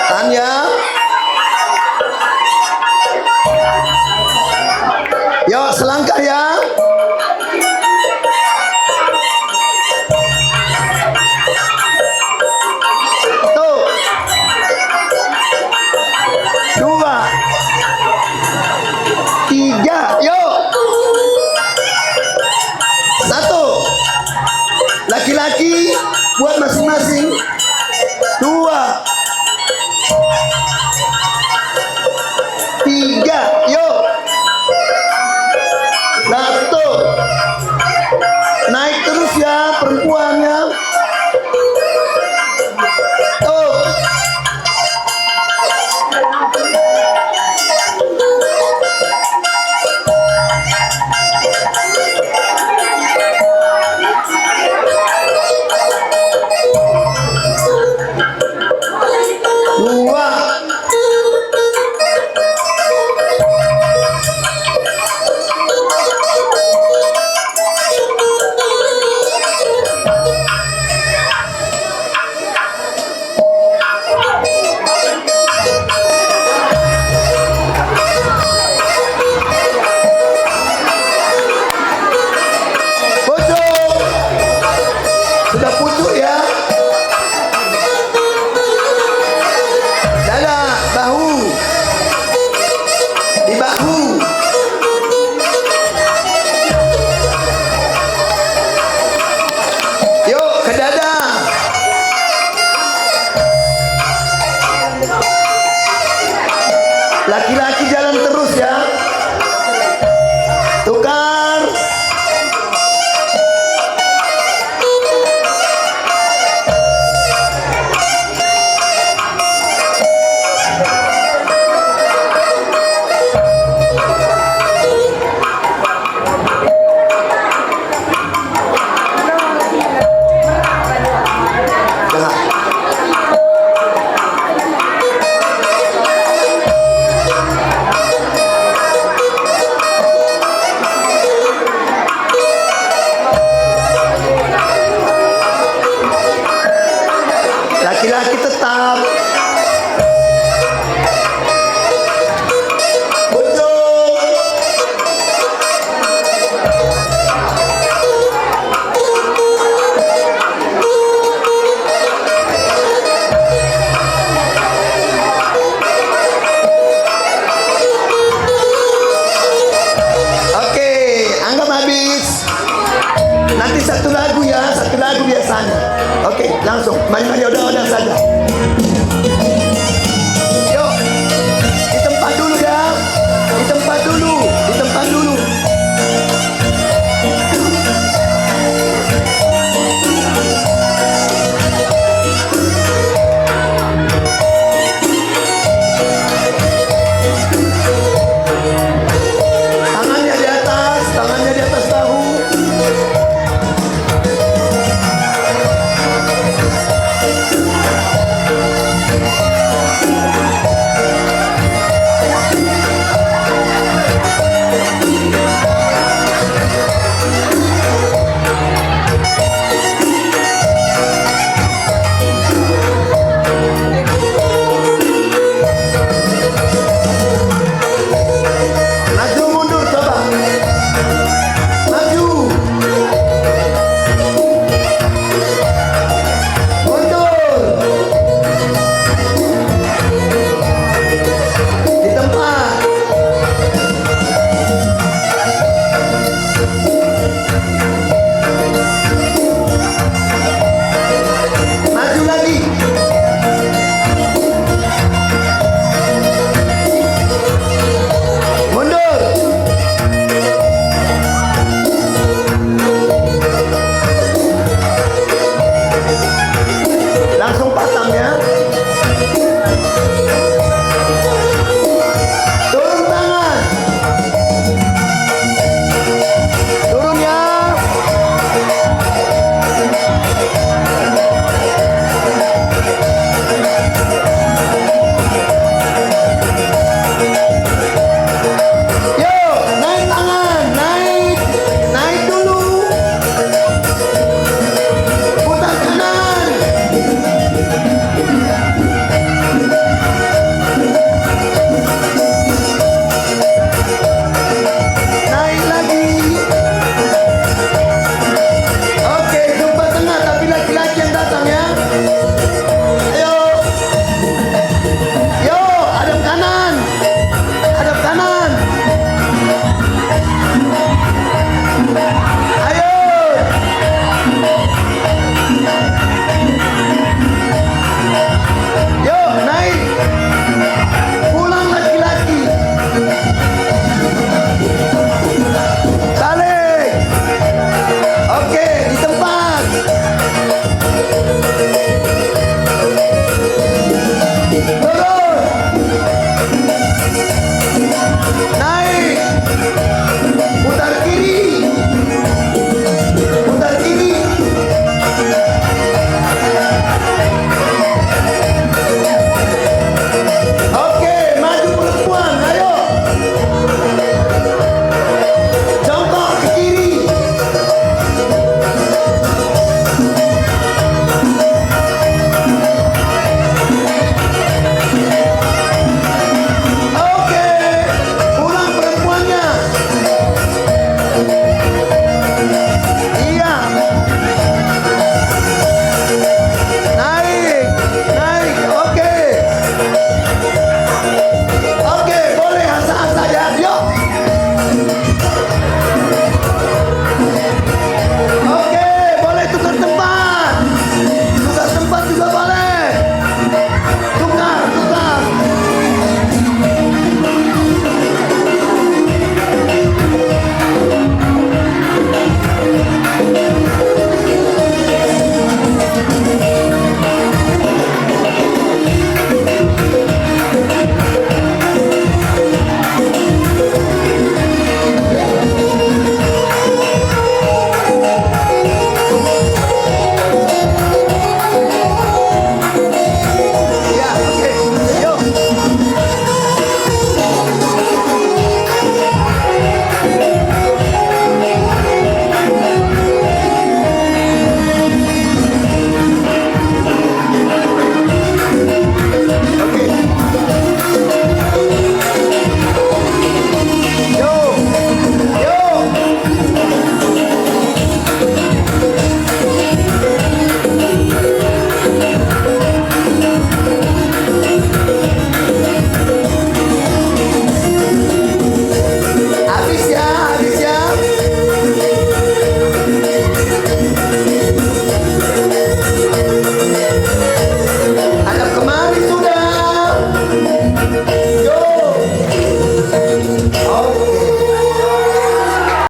Tanya. Yuk selangkah ya. Tuh. 2 3, yuk. 1. Laki-laki buat masing-masing. 2 3, yuk. 1. Naik terus ya perempuannya. Tuh. Sudah pucuk ya. Dada, bahu. Di bahu. Yuk ke dada. Laki-laki jalan terus ya. Tukar. Laki-laki tetap. Oke, langsung. Mari udah saja.